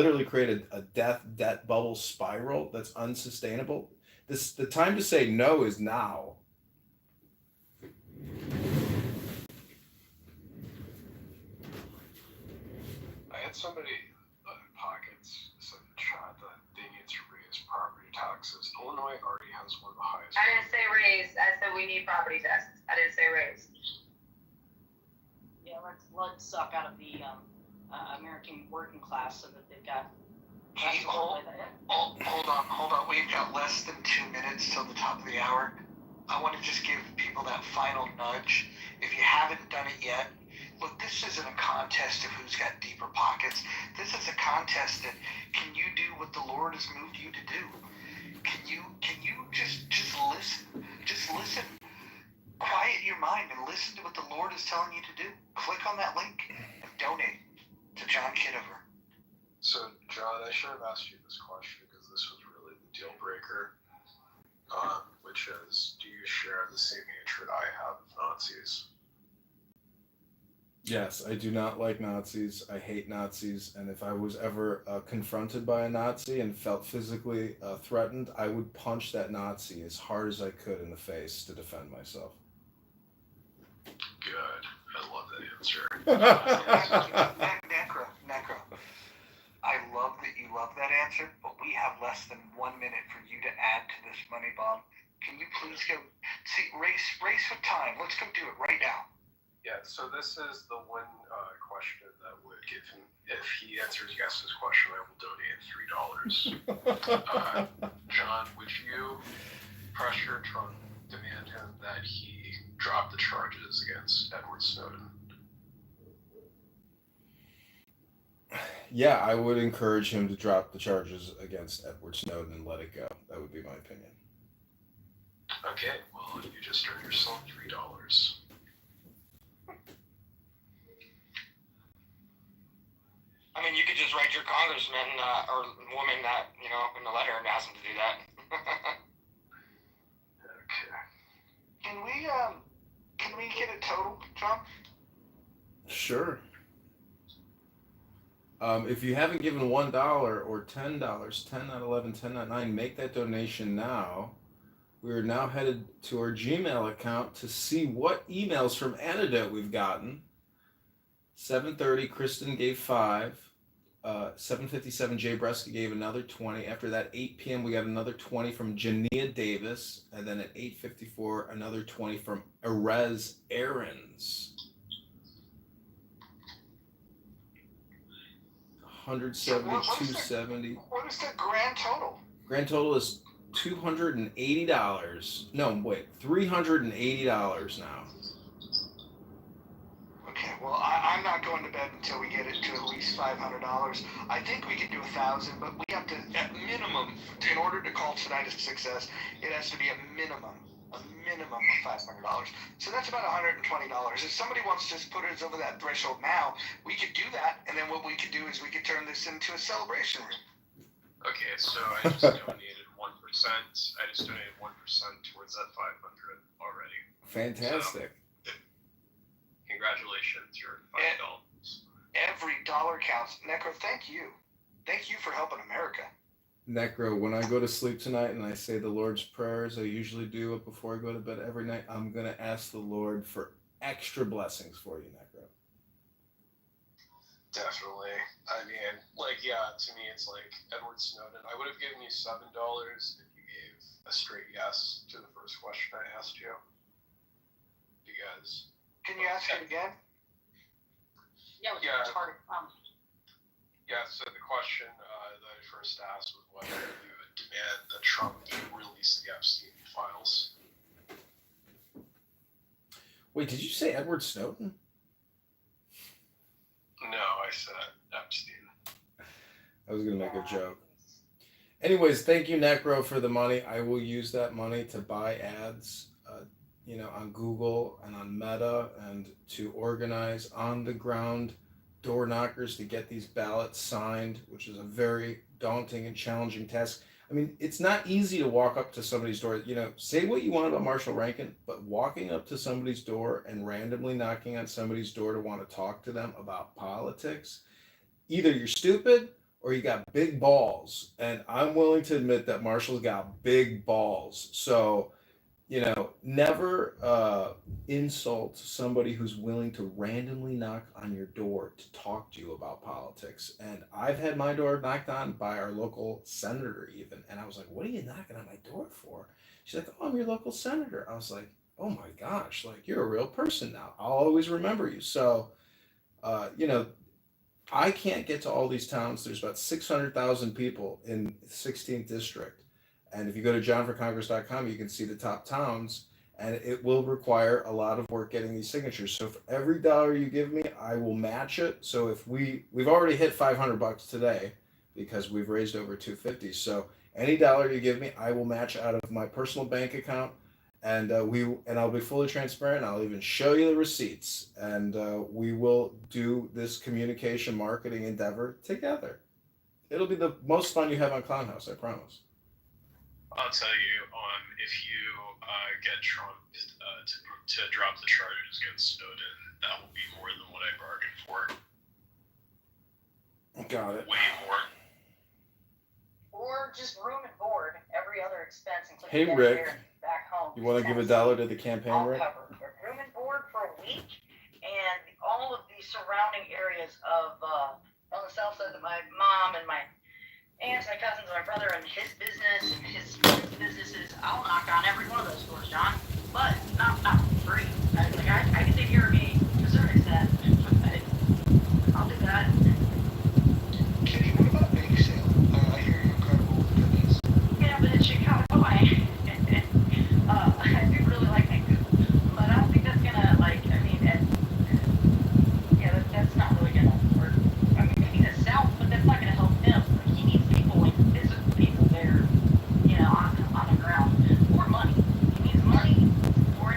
a debt bubble spiral that's unsustainable. The time to say no is now. I had somebody in pockets said in the chat that they need to raise property taxes. Illinois already has one of the highest. I didn't say raise. I said we need property taxes. I didn't say raise. Yeah, let's blood suck out of the American working class so that they've got. Hey, hold on. We've got less than 2 minutes till the top of the hour. I want to just give people that final nudge. If you haven't done it yet, look, this isn't a contest of who's got deeper pockets. This is a contest that can you do what the Lord has moved you to do? Can you just listen? Just listen. Quiet your mind and listen to what the Lord is telling you to do. Click on that link and donate to John Kitover. So, John, I should have asked you this question because this was really the deal breaker, which is, do you share the same hatred I have of Nazis? Yes, I do not like Nazis. I hate Nazis. And if I was ever confronted by a Nazi and felt physically threatened, I would punch that Nazi as hard as I could in the face to defend myself. Good. I love that answer. Necro. I love that you love that answer, but we have less than 1 minute for you to add to this money bomb. Can you please go race with time? Let's go do it right now. Yeah, so this is the one question that would give him, if he answers yes to this question, I will donate $3. John, would you pressure Trump, demand him that he drop the charges against Edward Snowden? Yeah, I would encourage him to drop the charges against Edward Snowden and let it go. That would be my opinion. Okay, well, you just earned yourself $3. I mean, you could just write your congressman or woman that, in the letter and ask him to do that. Okay. Can we get a total, John? Sure. If you haven't given $1 or $10, 10.11, 10.9, make that donation now. We are now headed to our Gmail account to see what emails from Antidote we've gotten. 7:30, Kristen gave 5. 7:57, Jay Breska gave another 20. After that, 8 p.m., we got another 20 from Jania Davis. And then at 8:54, another 20 from Erez Aarons. 170, 270. What is the grand total? Grand total is $280. No, wait, $380 now. Okay, well, I'm not going to bed until we get it to at least $500. I think we could do 1,000, but we have to, at minimum, in order to call tonight a success, it has to be a minimum of $500. So that's about $120. If somebody wants to put us over that threshold now, we could do that, and then what we could do is we could turn this into a celebration room. Okay, so I just donated 1%. I just donated 1% towards that 500 already. Fantastic. So, congratulations, you're $5. Every dollar counts. Necro, thank you. Thank you for helping America. Necro, when I go to sleep tonight and I say the Lord's Prayer, as I usually do it before I go to bed every night, I'm going to ask the Lord for extra blessings for you, Necro. Definitely. I mean, like, yeah, to me, it's like Edward Snowden. I would have given you $7 if you gave a straight yes to the first question I asked you. Because. Can you ask it again? Yeah. It's hard. Yeah, so the question that I first asked was whether you would demand that Trump release the Epstein files. Wait, did you say Edward Snowden? No, I said Epstein. I was going to make a joke. Anyways, thank you, Necro, for the money. I will use that money to buy ads, on Google and on Meta, and to organize on-the-ground door knockers to get these ballots signed, which is a very daunting and challenging task. I mean, it's not easy to walk up to somebody's door. Say what you want about Marshall Rankin, but walking up to somebody's door and randomly knocking on somebody's door to want to talk to them about politics, either you're stupid or you got big balls. And I'm willing to admit that Marshall's got big balls. So, never insult somebody who's willing to randomly knock on your door to talk to you about politics. And I've had my door knocked on by our local senator even. And I was like, what are you knocking on my door for? She's like, oh, I'm your local senator. I was like, oh my gosh, like you're a real person now. I'll always remember you. So, I can't get to all these towns. There's about 600,000 people in the 16th district. And if you go to johnforcongress.com, you can see the top towns, and it will require a lot of work getting these signatures. So for every dollar you give me, I will match it. So if we've already hit $500 today because we've raised over $250. So any dollar you give me, I will match out of my personal bank account, and I'll be fully transparent. I'll even show you the receipts, and we will do this communication marketing endeavor together. It'll be the most fun you have on Clown House, I promise. I'll tell you, if you get Trump to drop the charges against Snowden, that will be more than what I bargained for. Got it. Way more. Or just room and board, every other expense, including Hey, getting Rick, there and back home. you want to give $1 to the campaign, I'll Rick? cover room and board for a week, and all of the surrounding areas of on the south side of my mom and my aunts, my cousins, my brother, and his business and his friends' businesses. I'll knock on every one of those doors, John, but not for free. I can take care of me to a certain extent. I'll do that. Kitty, what about bake sale? I hear you're incredible with cookies. Yeah, but in Chicago, I do really like my food, but I don't think that's gonna that's not really gonna work. I mean, maybe the South, but that's not gonna help him. He needs people, like physical people there, on the ground. More money. He needs money, more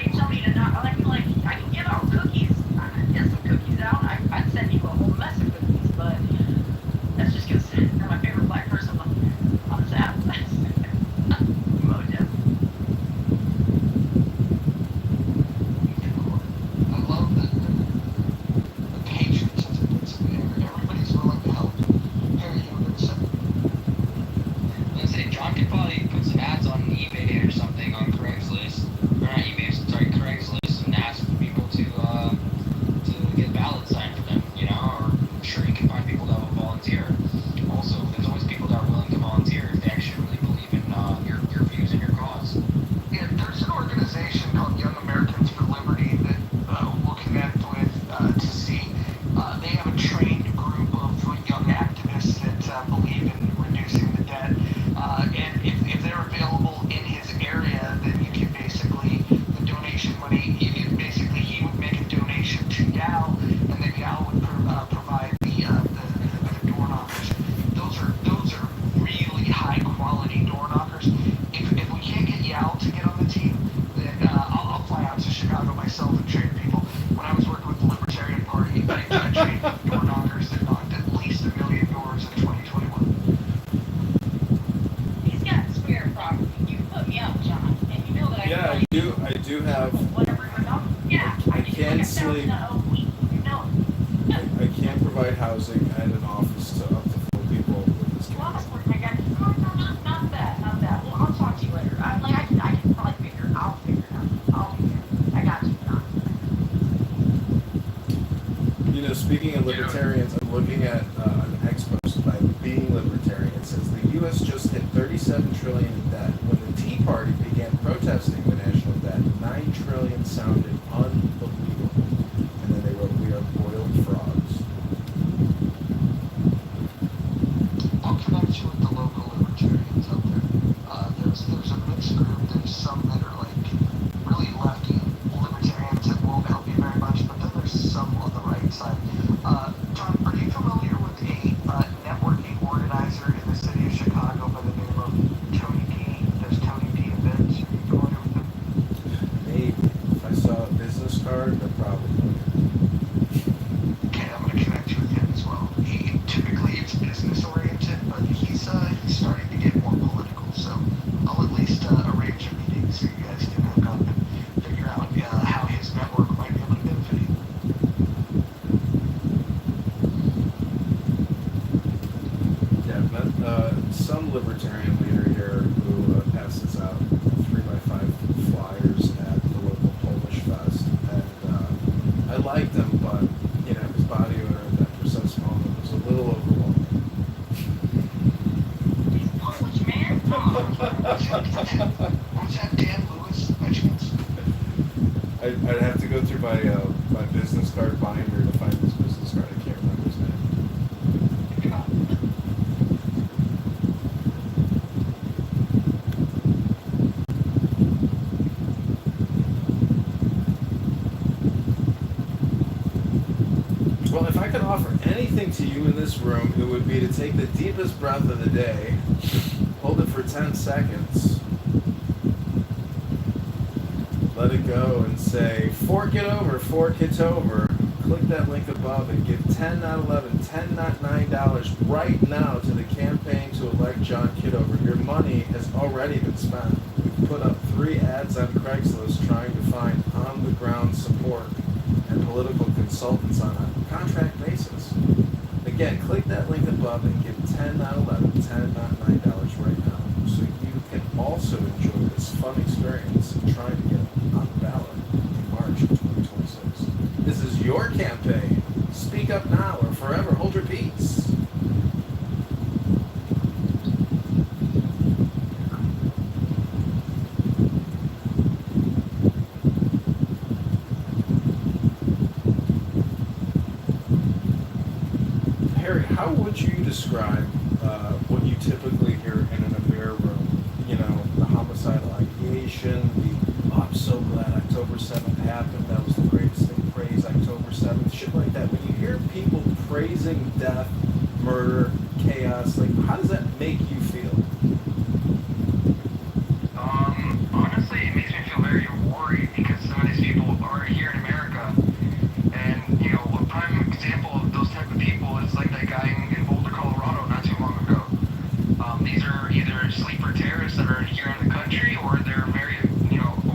gal to get on the team, then I'll fly out to Chicago myself and train people. When I was working with the Libertarian Party, I trained door knockers that knocked at least 1 million doors in 2021. He's got square property. You put me up, John, and you know that I Yeah, I do have. whatever you want. Yeah, I can't sleep. a week. You know. I can't provide housing and an office to up to 4 people with this Well, campus. I got not that. Well, I'll talk to you later. I can probably I'll figure it out. I'll be here. I got you, John. You know, speaking of libertarians, I'm looking at an ex post by Being Libertarian. It says the U.S. just hit $37 trillion in debt. When the Tea Party began protesting the national debt, $9 trillion sounded unbelievable. And then they wrote, "We are boiled frogs." I'll connect you with the local libertarians out there. There's a mixed group. There's some that are like really lefty libertarians that won't help you very much, but then there's some on the right side. John, are you familiar with a networking organizer in the city of Chicago by the name of Tony P? There's Tony P events. Are you familiar with him? Maybe. If I saw a business card, then probably. Okay, I'm gonna connect you with him as well. He typically is business oriented, but he's starting to get more political. So I'll at least arrange a meeting so you guys can hook up and figure out how his network might be able to benefit you. Yeah, but some libertarian leader here who passes out 3x5 flyers at the local Polish Fest, and I liked him, but you know his body odor at that precise moment was a little overwhelming. Polish man. Was that Dan Lewis by chance? I'd have to go through my business card binder to find his business card. I can't remember his name. Well, if I could offer anything to you in this room, it would be to take the deepest breath of the day, hold it for 10 seconds, let it go, and say, fork it over for Kitover. Click that link above and give 10 not 11, 10 not $9 right now to the campaign to elect John Kitover. Your money has already been spent. We've put up 3 ads on Craigslist trying to find on-the-ground support and political consultants on a contract basis. Again, click that link above and give 10 not 11, 10 not $9 right now so you can also enjoy this fun experience of trying to get on the ballot in March of 2026. This is your campaign. Speak up now or forever hold your peace. Harry, how would you describe what you typically hear in an affair room? You know, the homicidal ideation, the "oh, I'm so glad October 7th happened, that was the greatest thing, praise October 7th," shit like that. When you hear people praising death, murder, chaos, like, how does that make you feel? Honestly, it makes me feel very worried because some of these people are here in America, and you know, a prime example of those type of people is like that guy in Boulder, Colorado, not too long ago. These are either sleeper terrorists that are here in the country, or they're very,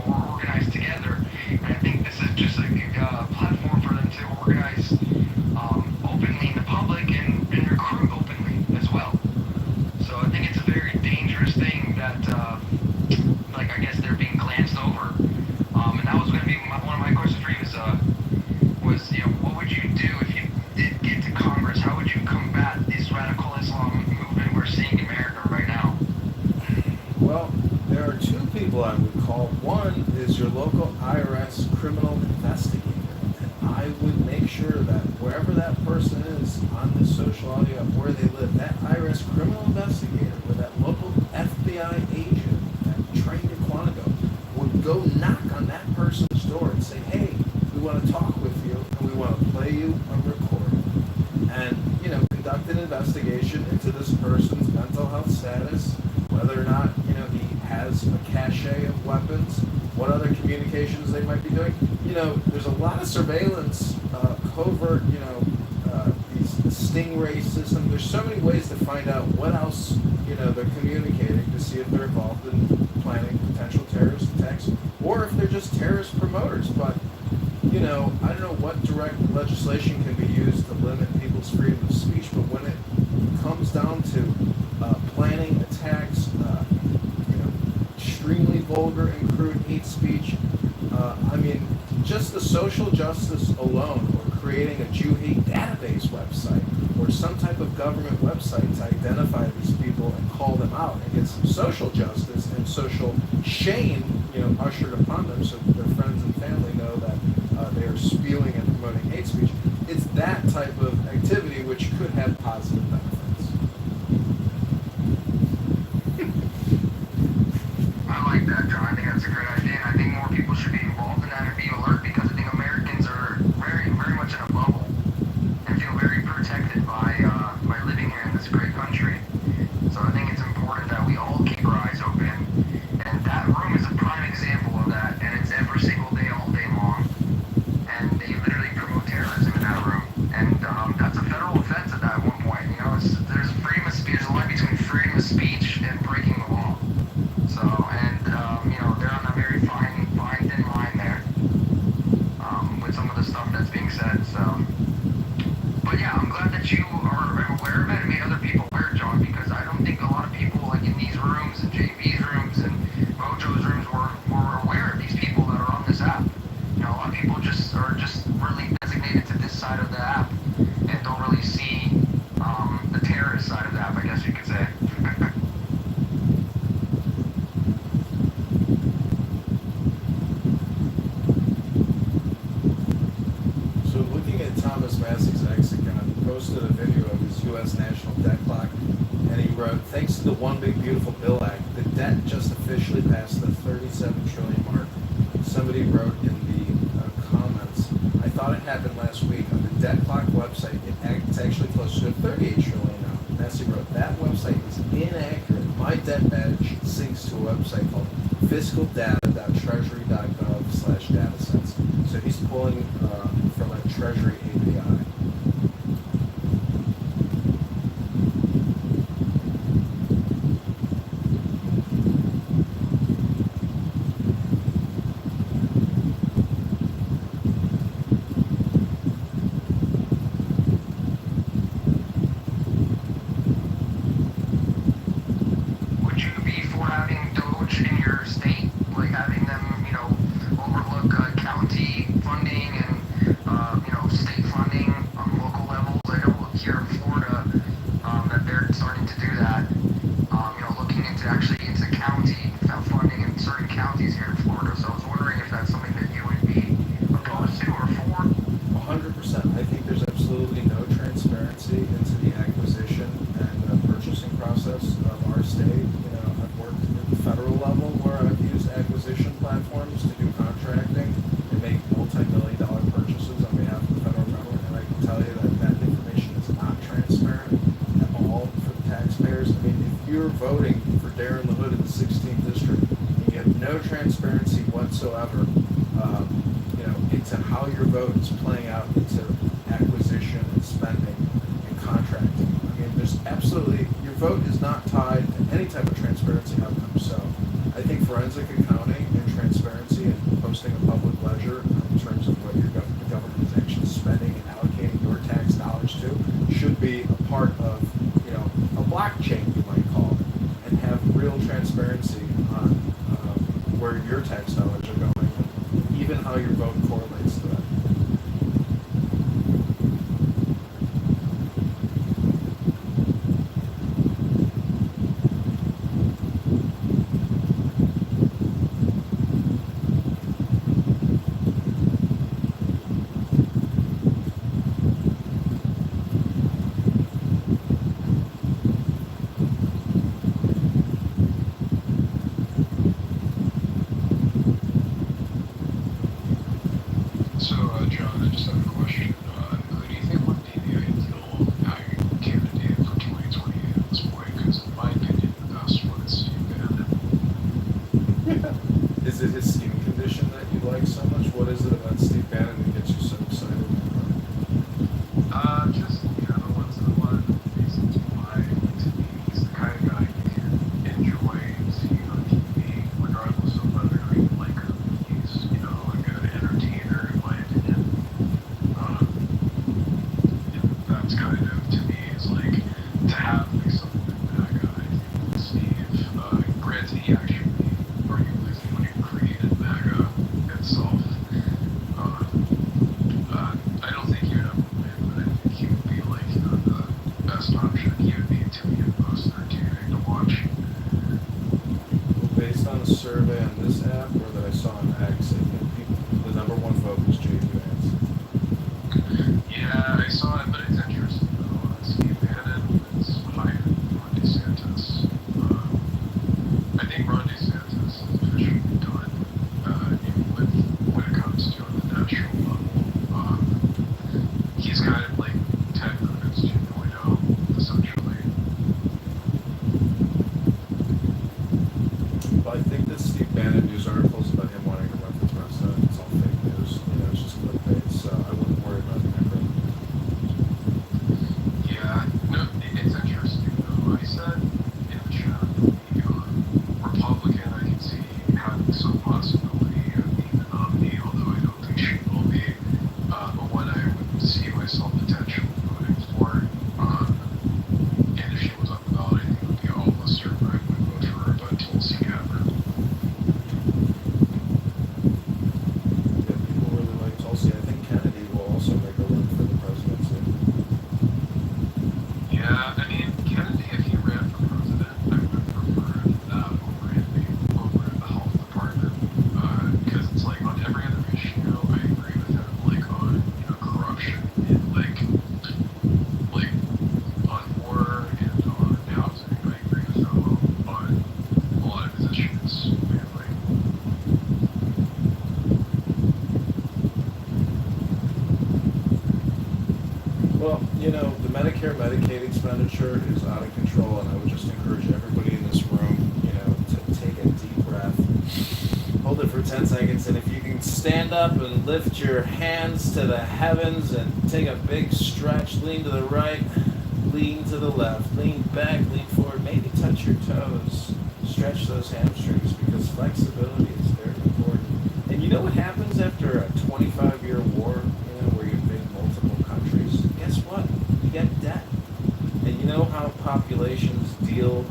organized together. And I think this is just a platform for them to organize openly in the public and recruit openly as well. So I think it's a very dangerous thing that, I guess they're being glanced over. And that was going to be one of my questions for you was what would you do if you did get to Congress? How would you combat this radical Islam movement we're seeing in America right now? Well, there are 2 people I would call. One is your local IRS criminal investigator. And I would make sure that wherever that person is on this social audio, where they live, that IRS criminal investigator or that local FBI agent that trained at Quantico would go knock on that person's door and say, "Hey, we want to talk with you and we want to play you a recording." And, conduct an investigation into this person's mental health status, whether or not, he has a cat cache of weapons, what other communications they might be doing. You know, there's a lot of surveillance, covert, these Stingray systems. There's so many ways to find out what else, they're communicating to see if they're involved in planning potential terrorist attacks or if they're just terrorist promoters. But, I don't know what direct legislation can be used to limit people's freedom of speech, but when it comes down to planning attacks, extremely vulgar and crude hate speech, just the social justice alone, or creating a Jew hate database website, or some type of government website to identify these people and call them out and get some social justice and social shame, ushered upon them so their friends and family know that they are spewing and promoting hate speech. It's that type of activity which could have positive benefits. I like that, John. I think that's a great idea, and I think more people should be involved in that and be alert, because I think Americans are very, very much in a bubble and feel very protected by living here in this great country. So I think it's important that we all keep our eyes open, and that room is a prime example of that, and it's every single day, all day long, and they literally promote terrorism in that room, and that's a federal offense at that one point. There's freedom of speech. There's a line between freedom of speech and breaking the law. So, and they're on a very fine thin line there with some of the stuff that's being said. So, but yeah, I'm glad that you are aware of it and made other people aware, John, because I don't think a lot of people, like in these rooms and JV's rooms and Mojo's rooms, were aware of these people that are on this app. A lot of people are just really designated to this side of the app and don't really see the terrorist side of the app, I guess you could say. So looking at Thomas Massey's X account, he posted a video of his U.S. national debt clock, and he wrote, "Thanks to the One Big Beautiful Bill Act, the debt just officially passed the 37 trillion mark." Somebody wrote in the comments, "I thought it happened last week. On the debt clock website, it's actually closer to 38 trillion now." Massey wrote, "That website is inaccurate. My debt badge syncs to a website called fiscaldata.treasury.gov/datasets." So he's pulling from a Treasury API. Would you be for having Doge in your state, like having them, overlook county funding and state funding on local levels? I know here in Florida that they're starting to do that. Looking into county funding in certain counties here in Florida. So I was wondering if that's something that you would be opposed to or for. 100%. I think there's absolutely no transparency into the acquisition and purchasing process of our state. I've worked at the federal level where I've used acquisition platforms to do contracting and make multi-million-dollar purchases on behalf of the federal government, and I can tell you that information is not transparent at all for the taxpayers. If you're voting for Darren LaHood in the 16th district, and you have no transparency whatsoever, into how your vote is playing out into acquisition and spending and contracting. There's absolutely, your vote is not tied to any type of transparency outcome. So I think forensic accounting and transparency and posting a public ledger in terms of what the government is actually spending and allocating your tax dollars to should be a part of, a blockchain, you might call it, and have real transparency on where your tax dollars are going, and even how your vote correlates to that. Is it his skin condition that you like so much? What is it about Steve Bannon that gets you so excited? Just once in a while, reasons why. To me, he's the kind of guy you can enjoy seeing on TV, regardless of whether you like him. He's, a good entertainer, in my opinion. That's kind of, to me, is like to have like something like that guy, Steve. Granted, he actually arguably is the one who created MAGA itself. I don't think he would ever win, but I think he would be like the best option. He would be, to me, the most entertaining to watch. Well, based on a survey on this app or that I saw on X, I think the number one vote was J.D. Vance. Yeah, I saw it, but it's interesting though. Steve Bannon is higher than Ron DeSantis. I think Ron DeSantis is officially done, even with when it comes to on the national level. He's kind of like Ted Cruz 2.0, essentially. Well, I think that Steve Bannon news articles about him wanting to run for president, it's all fake news. It's just clickbait, so I wouldn't worry about him. Yeah, no, it's interesting though. I said in the chat the Republican, I can see having some possibility of being the nominee, although I don't think she will be. But what I would see myself potentially voting for, and if she was on the ballot, I think it would be all Lister, but I would vote for her, but Tulsi Gabbard. Yeah, people really like Tulsi. I think Kennedy will also make a run for the presidency. Yeah, I mean, Kennedy, if he ran for president, I would prefer that over the health department. Because it's like on every other issue, I agree with him, like on, corruption and like on war and on housing, I agree with him on a lot of his issues, mainly. Well, the Medicare Medicaid expenditure is out of control, and I would just encourage everybody in this room, to take a deep breath, hold it for 10 seconds, and if you can stand up and lift your hands to the heavens and take a big stretch, lean to the right, lean to the left, lean back, lean forward, maybe touch your toes, stretch those hamstrings, because flexibility is very important. And you know what happens after a 25-year war, where you invade multiple countries? Guess what? You get debt. And you know how populations deal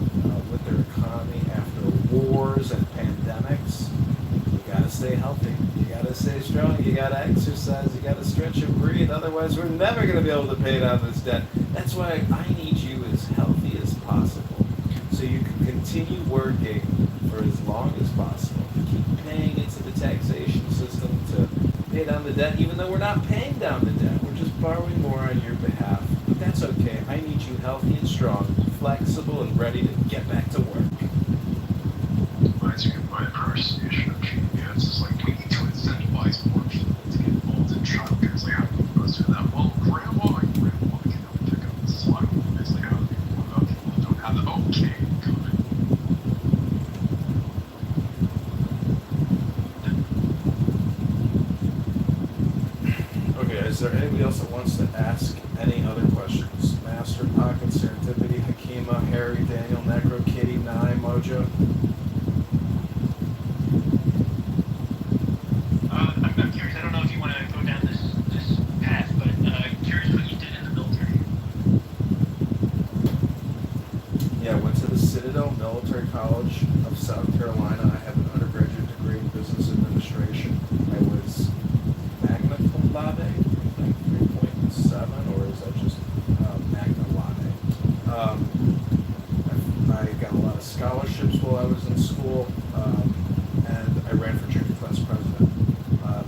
with their economy after wars and pandemics? You gotta stay healthy. You gotta stay strong. You gotta exercise. You gotta stretch and breathe. Otherwise, we're never gonna be able to pay down this debt. That's why I need you as healthy as possible, so you can continue working for as long as possible. Keep paying into the taxation system to pay down the debt, even though we're not paying down the debt. We're just borrowing more on your behalf. But that's okay. I need you healthy and strong, flexible, and ready to get back to work. Reminds me of my impersonation of Gene Vance. It's like, we need to incentivize more people to get involved in childcare. It's like, how do you do that? Well, grandma and grandpa can help pick up the slack. It's like, how do you do about people who don't have the okay, good. Okay, is there anybody else that wants to ask any other questions? Master, Pocket, Serendipity, Hakima, Harry, Daniel, Necro, Kitty, Nye, Mojo? I'm curious. I don't know if you want to go down this path, but curious what you did in the military. Yeah, I went to the Citadel Military College of South Carolina. I have an undergraduate degree in business administration. I was magna cum laude, I think 3.7, or is that just magna laude? I got a lot of scholarships while I was in school, and I ran for junior class president.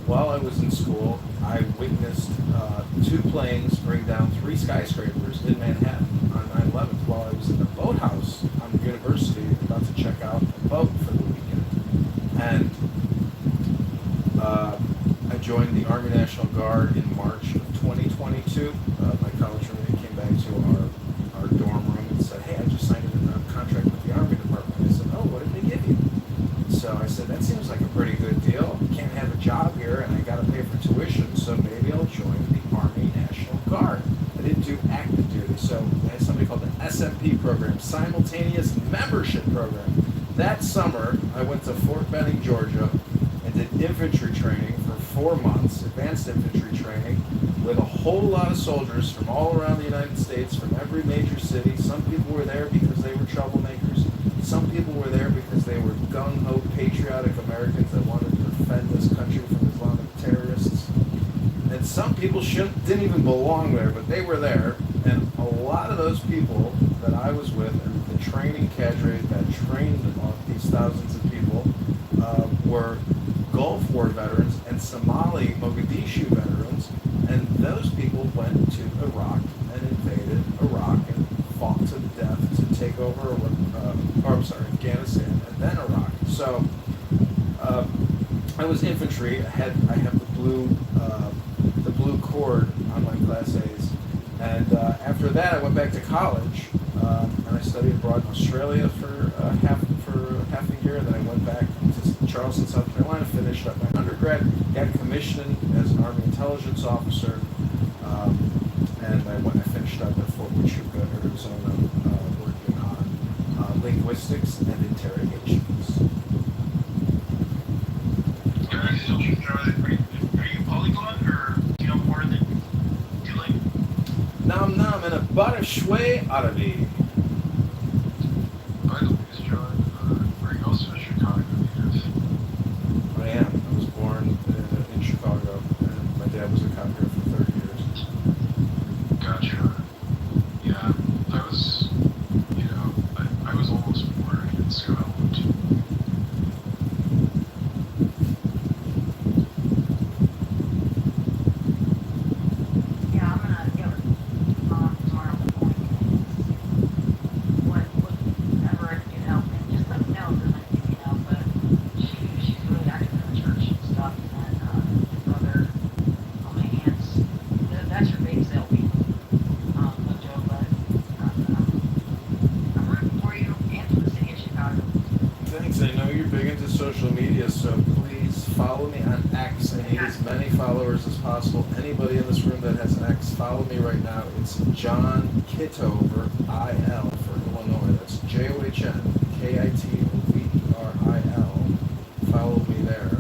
While I was in school, I witnessed 2 planes bring down 3 skyscrapers in Manhattan on 9/11 while I was in the boathouse on the university about to check out a boat for the weekend. And I joined the Army National Guard in March of 2022. My college roommate came back to our dorm room and said, "Hey, I just signed a contract with the Army Department." I said, "Oh, what did they give you?" So I said, "That's seems like a pretty good deal. Can't have a job here, and I got to pay for tuition, so maybe I'll join the Army National Guard. I didn't do active duty, so I had something called the SMP program, Simultaneous Membership Program. That summer, I went to Fort Benning, Georgia, and did infantry training for 4 months, advanced infantry training, with a whole lot of soldiers from all around the United States, from every major city. Some people were there because they were troublemakers. Some people were there because they were gung-ho, patriotic Americans that wanted to defend this country from Islamic terrorists. And some people didn't even belong there, but they were there. And a lot of those people that I was with, and the training cadre that trained these thousands of people, were Gulf War veterans and Somali Mogadishu veterans. And those people went to Iraq and invaded Iraq and fought to the death to take over, Afghanistan and then Iraq. So I was infantry. I have the blue cord on my Class A's, and after that I went back to college and I studied abroad in Australia for half a year. And then I went back to Charleston, South Carolina, finished up my undergrad, got commissioned as an Army intelligence officer, and I finished up at Fort Huachuca, Arizona, working on linguistics and interrogations. Are you polyglot, or do you know more than two languages? Nam nam and a butter shway Arabi. By the way, John, are you also a Chicago native? I am. I was born in Chicago, and my dad was a cop here for 30 years. Gotcha. Yeah, I was almost born in Scotland. Yeah, I'm gonna give her tomorrow morning. Whatever I can do to help, and just let me know if there's anything, but she's really active in the church and stuff, and brother, all my aunts, that's your big sale people. No joke, but I'm rooting for you and for the city of Chicago. Thanks. I know you're big into social media, so please follow me on X. I need as many followers as possible. Anybody in this room that has an X, follow me right now. It's John Kitover, I-L for Illinois. That's John Kitoveril. Follow me there.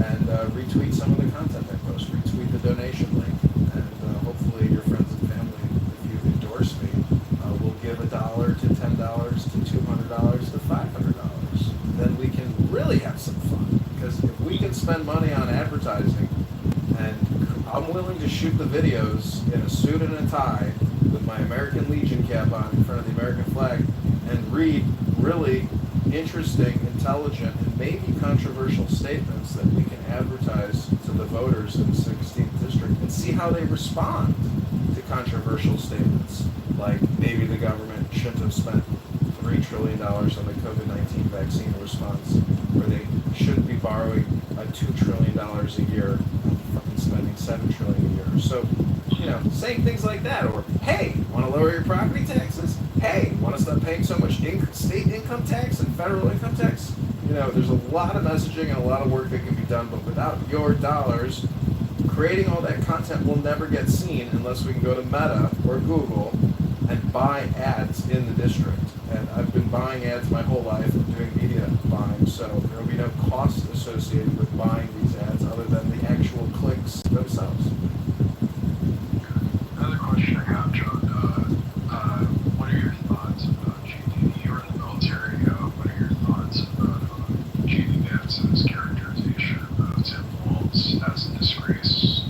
And retweet some of the content I post. Retweet the donation link. And hopefully your friends and family, if you endorse me, will give $1 to $10 to $200 to $500. Then we can really have some fun. Because if we can spend money on advertising, and I'm willing to shoot the videos in a suit and a tie with my American Legion cap on in front of the American flag and read really interesting, intelligent, and maybe controversial statements that we can advertise to the voters in the 16th district and see how they respond to controversial statements, like maybe the government shouldn't have spent $3 trillion on the COVID-19 vaccine response, or they shouldn't be borrowing $2 trillion a year and spending $7 trillion a year. So, saying things like that, or hey, want to lower your property taxes? Hey, want to stop paying so much state income tax and federal income tax? There's a lot of messaging and a lot of work that can be done, but without your dollars, creating all that content will never get seen unless we can go to Meta or Google and buy ads in the district. And I've been buying ads my whole life and doing media buying, so there will be no cost associated with buying these ads other than the actual clicks themselves. Another question I have, John. What are your thoughts about JD? You were in the military. What are your thoughts about JD Vance's characterization of Tim Walz as a disgrace?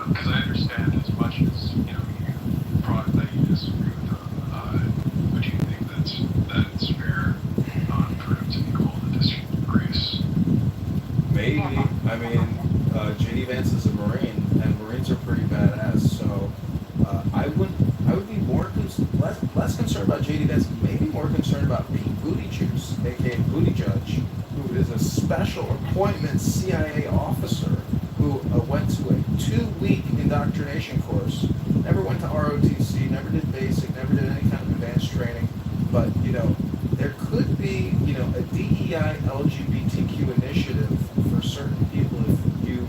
Because I understand as much as that you disagree with him, would you think that it's fair for him to be called a disgrace? Maybe. I mean, J.D. Vance is a Marine, and Marines are pretty badass. So I would be less concerned about J.D. Vance, maybe more concerned about Pete Buttigieg, aka Booty Judge, who is a special appointment CIA officer who went to a 2-week indoctrination course, never went to ROTC, never did basic, never did any kind of advanced training. But there could be a DEI LGBTQ initiative for certain people, if you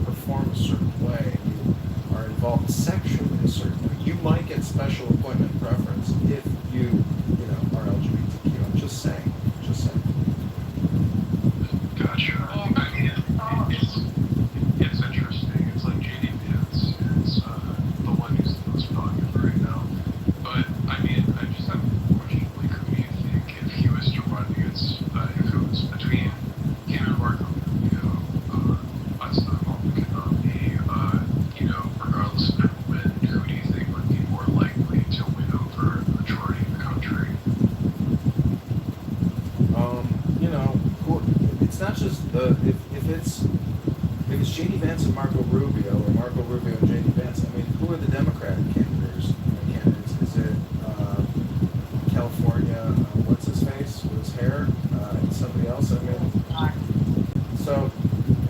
perform a certain way, you are involved sexually in a certain way, you might get special appointment preference if you are LGBTQ. I'm just saying. Just saying. Gotcha. I mean, it's interesting. It's like JD Vance is the one who's the most popular right now. But I mean, I just have a question. Like, who do you think if he was to run against, if it was between him and Marco Rubio, as the Republican nominee, regardless of who win, who do you think would be more likely to win over the majority of the country? It's not just if it's JD Vance and Marco Rubio, or Marco Rubio and JD Vance. I mean, who are the Democratic candidates? Is it California? What's his face with his hair? And somebody else. I mean, so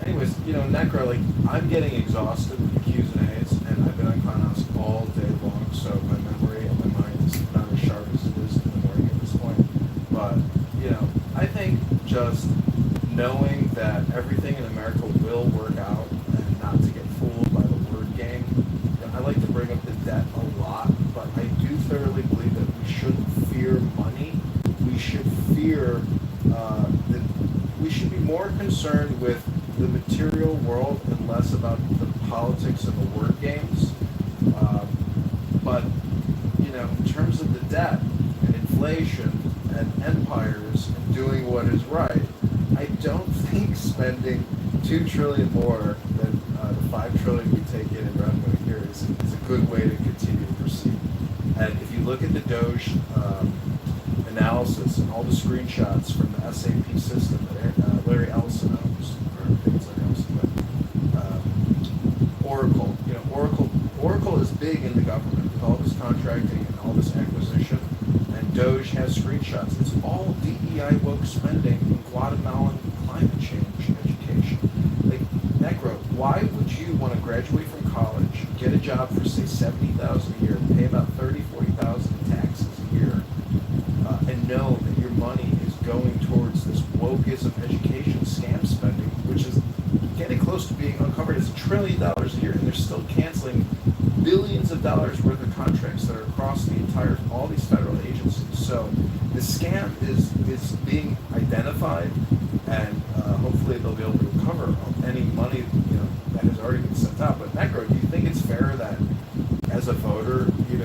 anyways, Necro, like, I'm getting exhausted with the Q's and A's, and I've been on Clownhouse all day long, so my memory and my mind is not as sharp as it is in the morning at this point. But I think just knowing that everything in America will work out, and not to get fooled by the word game. I like to bring up the debt a lot, but I do thoroughly believe that we shouldn't fear money. We should fear that we should be more concerned with the material world and less about the politics and the word games. But in terms of the debt and inflation and empires and doing what is right, I don't think spending $2 trillion more than the $5 trillion we take in revenue here is a good way to continue to proceed. And if you look at the Doge analysis and all the screenshots from the SAP system that Larry Ellison owns, or I think it's Larry Ellison, but Oracle is big in the government with all this contracting and all this acquisition, and Doge has screenshots. It's all DEI woke spending in Guatemalan climate change education. Like, Necro, why would you want to graduate from college, get a job for say $70,000 a year, pay about $30,000-$40,000 in taxes a year, and know that your money is going towards this wokeism education scam spending, which is getting close to being uncovered as $1 trillion a year, and they're still canceling billions of dollars worth of contracts that are across all these federal agencies. So the scam is being identified, and hopefully they'll be able to recover any money that has already been sent out. But Necro, do you think it's fair that as a voter, you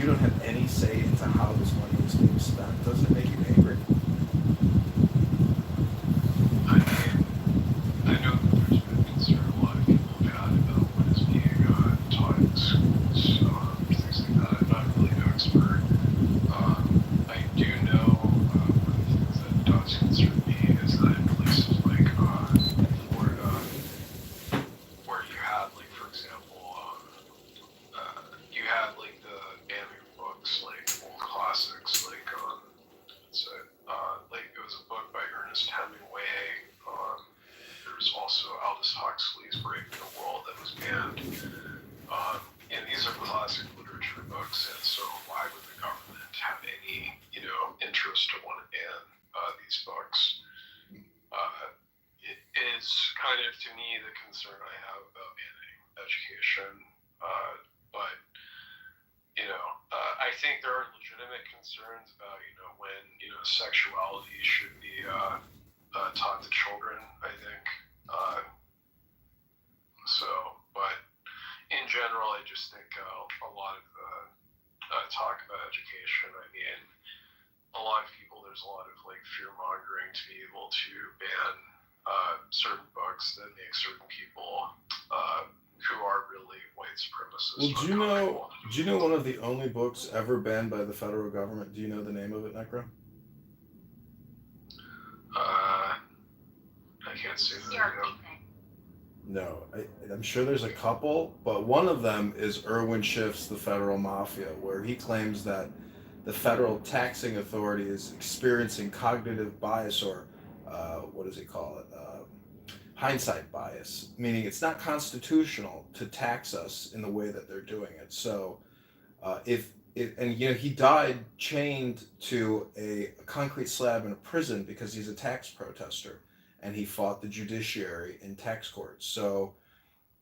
don't have any say into how this money is being spent? Doesn't it make you angry? I mean, I know that there's been concern a lot of people have had about what is being taught in schools, things like that. I'm not really an expert. I do know one of the things that does concern me is that in places like Florida, where you had, like, for example, you had like the anime books, like old classics, like like it was a book by Ernest Hemingway. There was also Aldous Huxley's Brave New World that was banned. And these are classic literature books, and so why would the government have any, interest to want to ban these books? It is kind of, to me, the concern I have about banning education. But I think there are legitimate concerns about, when, sexuality should be taught to children, I think. But in general, I just think a lot of the talk about education, I mean, a lot of people, there's a lot of like fear mongering to be able to ban certain books that make certain people who are really white supremacists. Well, do you know one of the only books ever banned by the federal government? Do you know the name of it, Necro? I can't say that. No, I'm sure there's a couple, but one of them is Irwin Schiff's The Federal Mafia, where he claims that the federal taxing authority is experiencing cognitive bias, or what does he call it? Hindsight bias, meaning it's not constitutional to tax us in the way that they're doing it. So if and he died chained to a concrete slab in a prison because he's a tax protester, and he fought the judiciary in tax courts. So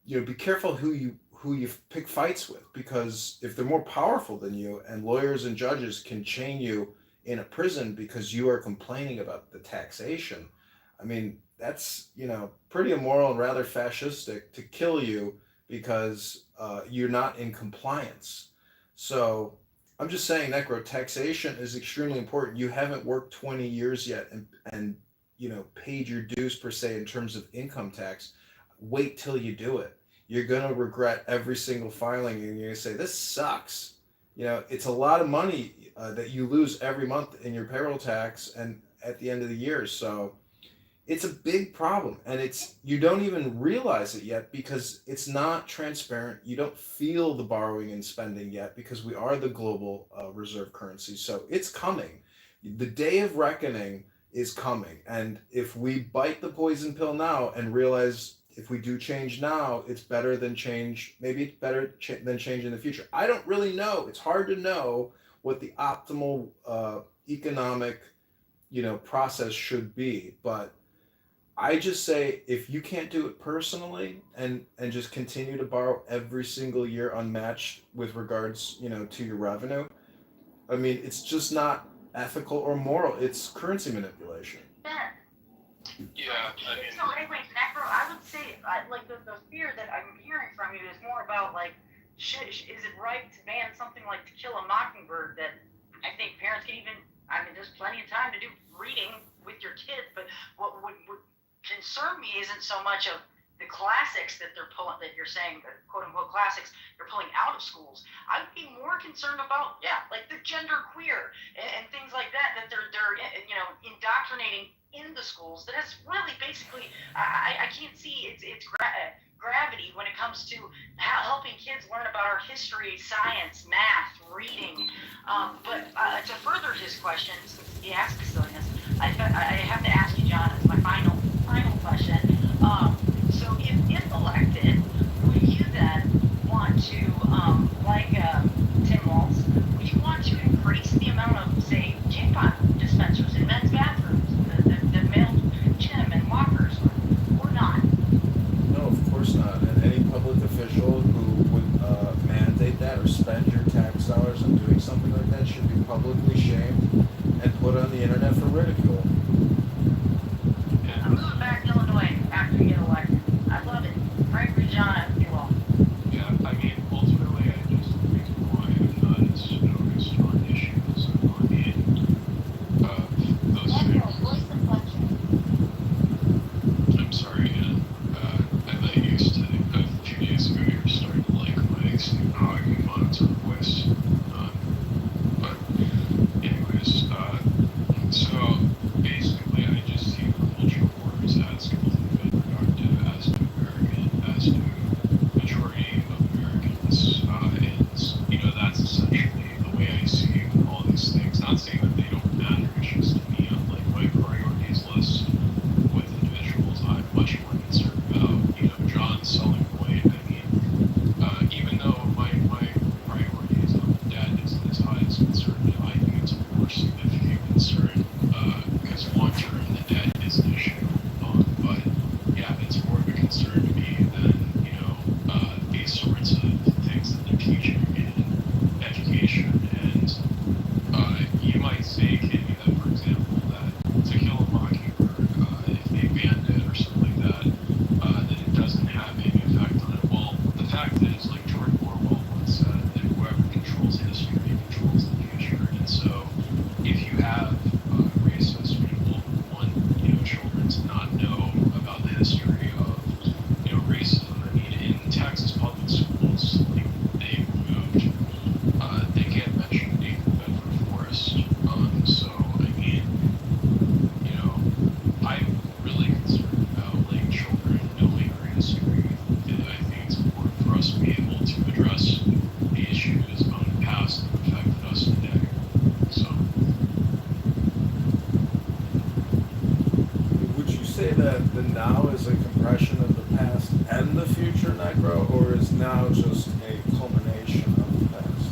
be careful who you pick fights with, because if they're more powerful than you, and lawyers and judges can chain you in a prison because you are complaining about the taxation, I mean, that's pretty immoral and rather fascistic to kill you because you're not in compliance. So I'm just saying, Necro, taxation is extremely important. You haven't worked 20 years yet and paid your dues per se in terms of income tax. Wait till you do it. You're gonna regret every single filing, and you're gonna say, "This sucks." It's a lot of money that you lose every month in your payroll tax, and at the end of the year. So it's a big problem, and you don't even realize it yet because it's not transparent. You don't feel the borrowing and spending yet because we are the global reserve currency. So it's coming. The day of reckoning is coming, and if we bite the poison pill now and realize if we do change now, it's better than change. Maybe it's better than change in the future. I don't really know. It's hard to know what the optimal economic process should be, but I just say, if you can't do it personally and just continue to borrow every single year unmatched with regards, to your revenue, I mean, it's just not ethical or moral. It's currency manipulation. Ben. Yeah, I mean, So anyway, Necro, I would say, like, the fear that I'm hearing from you is more about, like, is it right to ban something like To Kill a Mockingbird that I think parents can even, I mean, there's plenty of time to do reading with your kids, but what would concern me isn't so much of the classics that they're pulling, that you're saying, the quote unquote classics, they're pulling out of schools. I would be more concerned about, like the gender queer and things like that they're indoctrinating in the schools. That is really basically, I can't see it's gravity when it comes to helping kids learn about our history, science, math, reading. But to further his question, since he asked silliness, I have to ask you, John, as my final question. So if elected, would you then want to, like Tim Walz, would you want to increase the amount of, say, tampon dispensers in men's bathrooms, the male gym and lockers, or not? No, of course not. And any public official who would mandate that or spend your tax dollars on doing something like that should be publicly shamed and put on the internet for ridicule. I'm moving back to Illinois after you get elected. I love it. Frank Regina, you all. yeah, I mean, ultimately, I just the reason why I'm not as focused on issues on the those Necro, voice inflection. I'm sorry, I got used to a few days ago you were starting to like my Stephen Hawking monotone voice. But anyways, so basically I just see the culture wars as completely unproductive as to majority of Americans. And that's essentially the way I see all these things. Not saying that they don't matter, it's just to me on like my priorities list with individuals I'm much more concerned about. John's selling point, I mean, even though my priorities on debt isn't as high as concern, I think it's a more significant concern because long term the debt is an issue. But yeah, it's more of a concern to me than these sorts of things that they're teaching in education. And you might say, Katie, that for example, that To Kill a Mockingbird, if they banned it or something like that, that it doesn't have any effect on it. Well, the fact is, like George Orwell once said, that whoever controls history controls the future. And so, if you have racist people who want children to not know about the history of racism, I mean, in Texas public schools, like they removed, they can't mention Nathan Bedford Forrest. So I mean, I'm really concerned about like children knowing our history. And I think it's important for us to be able to address the issues of the past that affected us today. So Would you say that the now is a compression of the past and the future, Necro, or is now just a culmination of the past?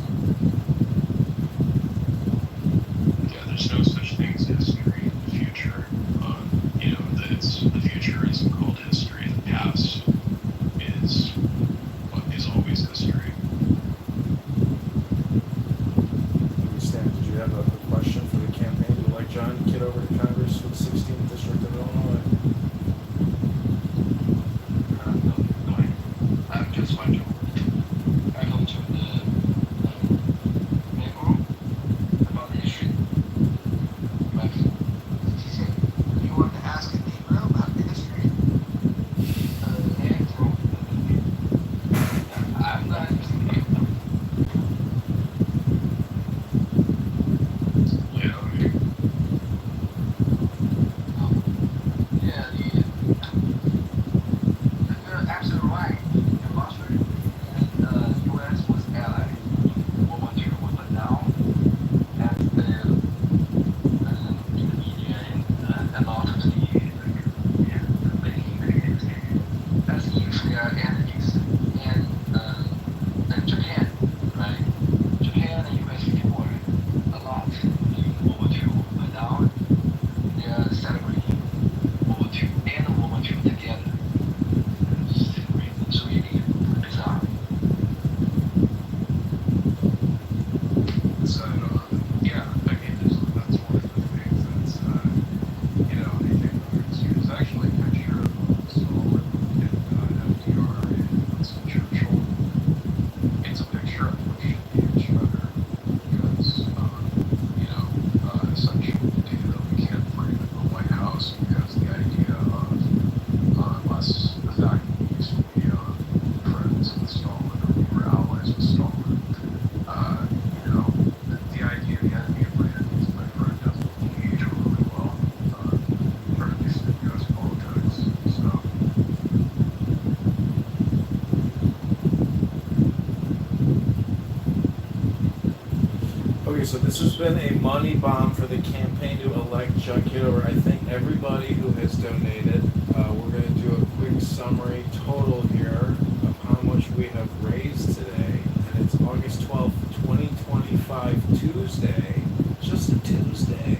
so this has been a money bomb for the campaign to elect John Kitover. I thank everybody who has donated. We're going to do a quick summary total here of how much we have raised today. And it's August 12th, 2025, Tuesday. Just a Tuesday.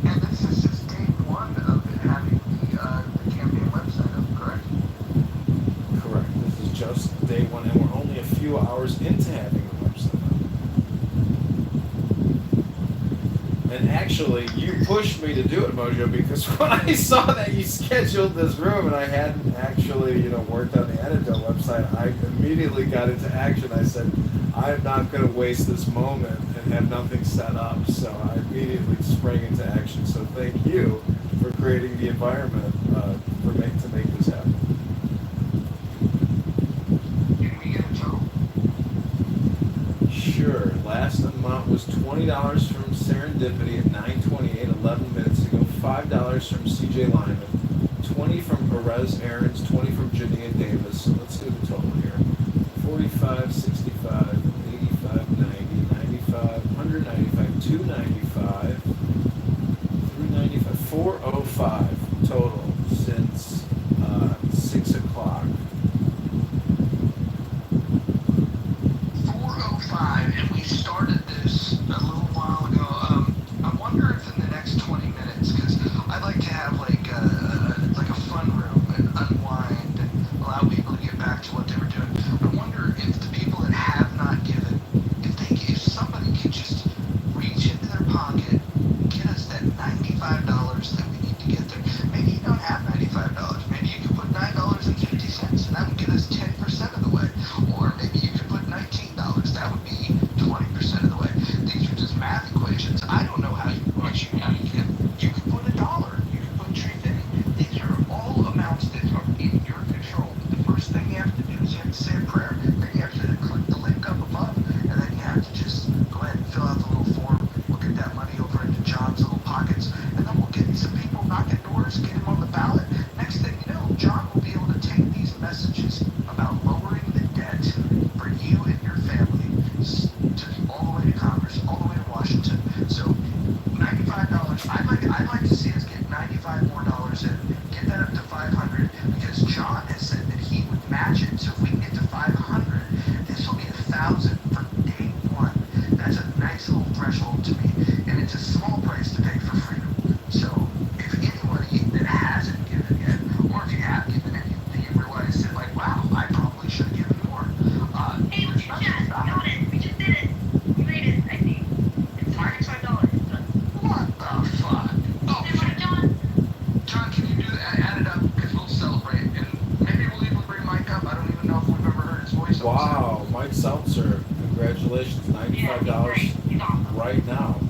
And this is just day one of it having the campaign website up, correct? Correct. This is just day one, and we're only a few hours into having the website up. And actually, you pushed me to do it, Mojo, because when I saw that you scheduled this room and I hadn't actually, worked on the Antidote website, I immediately got into action. I said, I'm not going to waste this moment and have nothing set up. So I immediately sprang into action. So thank you for creating the environment to make this happen. Can we get a total? Sure. Last amount was $20 from Serendipity at 9:28, 11 minutes ago. $5 from CJ Lyman, 20 from Perez Aarons, 20 from Jania Davis. So let's do the total here. 45, 65, 85, 90, 95, 195, 295, 395, 405 total since 6 o'clock. 4:05, and we started this a little while ago. I wonder if in the next 20 minutes, because I'd like to have like a fun room and unwind and allow people to get back to what they were doing. I wonder if the people that have not given, if somebody could just reach into their pocket, get us that $95 that we need to get there. Maybe you don't have $95. Maybe you could put $9.50, and that would get us 10% of the way. Or maybe you could put $19. That would be 20% of the way. These are just math equations. I don't know how you can. You could put $1. You could put $3.50. These are all amounts that are in your control. The first thing you have to do is you have to say a prayer. Then you have to click the link up above, and then you have to just go ahead and fill out the little form. We'll get that money over into John's little pockets, and then we'll get some people knocking doors, get him on the ballot. Next thing you know, John will be able to take these messages about lowering the debt for you and your family all the way to Congress, all the way to Washington. So $95. I'd like to see us get $95 more in, get that up to 500, because John has said that he would match it. So if we can get to 500, this will be 1,000 for day one. That's a nice little threshold to me, and it's a small price to pay for freedom. So if anybody that hasn't given yet, or if you have given and you realize that, like, wow, I probably should have given more. Hey, look at that! Got it! We just did it! We made it, I think. It's $95. What the fuck? Oh, Hey, what, John? John, can you do that? Add it up, because we'll celebrate, and maybe we'll even bring Mike up. I don't even know if we've ever heard his voice. Wow, Mike Seltzer, congratulations, $95 He's awesome. right now.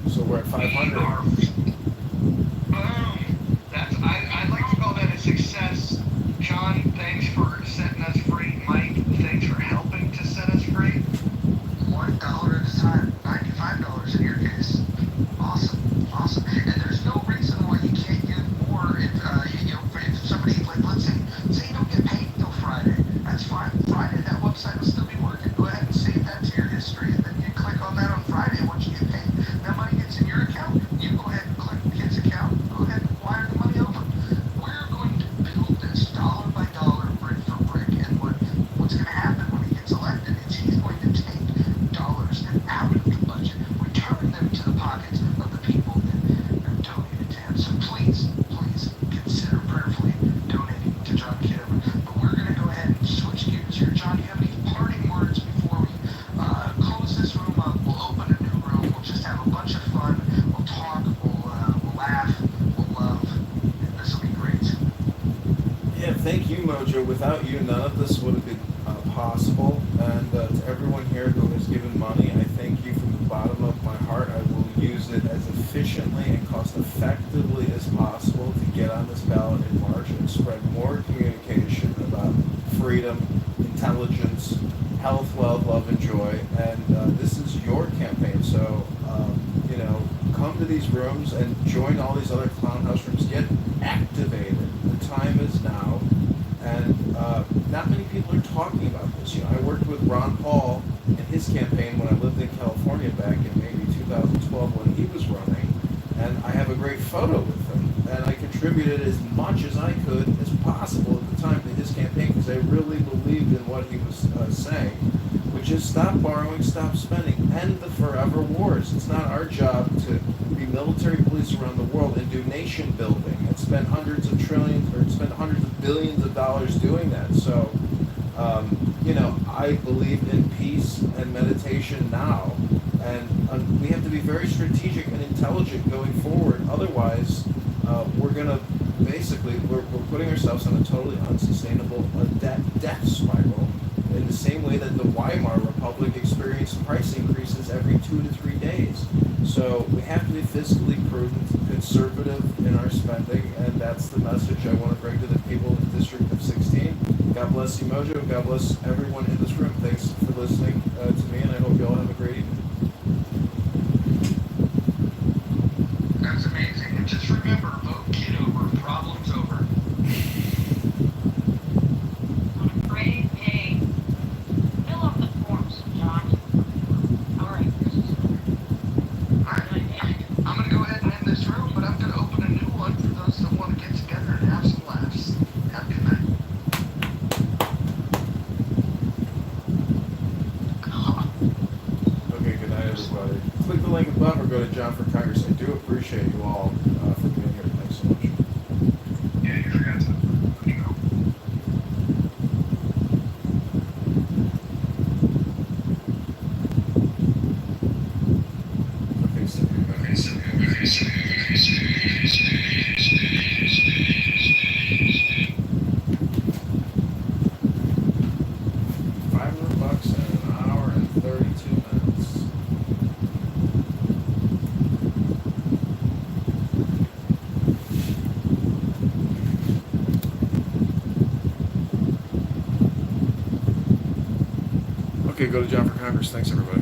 So we're at 500. Boom. I'd like to call that a success. John, thanks for setting us free. Mike, thanks for helping to set us free. $1 at a time, $95 in your case. Awesome. And there's no reason why you can't give more if somebody, like, let's say you don't get paid until Friday. That's fine. Friday, that website will still be working. Go ahead and save that to your history, and then you click on that on Friday once you get paid. That money gets in your account. You go ahead and click his account. Go ahead and wire the money over. We're going to build this dollar by dollar, brick for brick, and what's going to happen when he gets elected is he's going to take dollars out of the budget, return them to the pockets of the people that have donated to him. So please consider prayerfully donating to John Kitover. But we're going to go ahead and switch gears here. John, do you have any parting words before we close this room up? We'll open a new room. We'll just have a bunch of fun. We'll talk. We'll laugh. We'll love. This will be great. Yeah, thank you, Mojo. Without you, none of this would have been possible. And to everyone here who has given money, I thank you from the bottom of my heart. I will use it as efficiently and cost effectively as possible to get on this ballot in March and spread more communication about freedom, intelligence, health, wealth, love, and joy. And this is your campaign. So, come to these rooms and join all these other clown house rooms. Get activated. The time is now. And not many people are talking about this. I worked with Ron Paul in his campaign when I lived in California back in maybe 2012 when he was running, and I have a great photo with him. And I contributed as much as I could as possible at the time to his campaign because I really believed in what he was saying, which is stop borrowing, stop spending, end the forever wars. It's not our job to be military police around the world and do nation building and spend hundreds of trillions or spend hundreds of billions of dollars doing that. So, I believe in peace and meditation now, and we have to be very strategic and intelligent going forward. Otherwise, we're going to basically, we're putting ourselves on a totally unsustainable death spiral in the same way that the Weimar Republic experienced price increases every 2 to 3 days. So we have to be fiscally prudent, conservative in our spending, and that's the message I want to bring to the people in the District of 16. God bless you, Mojo. God bless everyone in this room. Thanks for listening to me, and I hope you all have a great evening. That's amazing. And just remember, vote Kitover. Problem's over. On a great day. Fill out the forms, John. All right, Chris. I'm going to go ahead and end this room, but I'm going to open a new one for those that want to get together and have some laughs. Have a good night. Okay, good night, everybody. Click the link above or go to John for Congress. I do appreciate you all for being here. Thanks so much. Yeah, you forgot to, Okay, so. 500 bucks in an hour and 32 minutes. Okay, go to John for Congress. Thanks, everybody.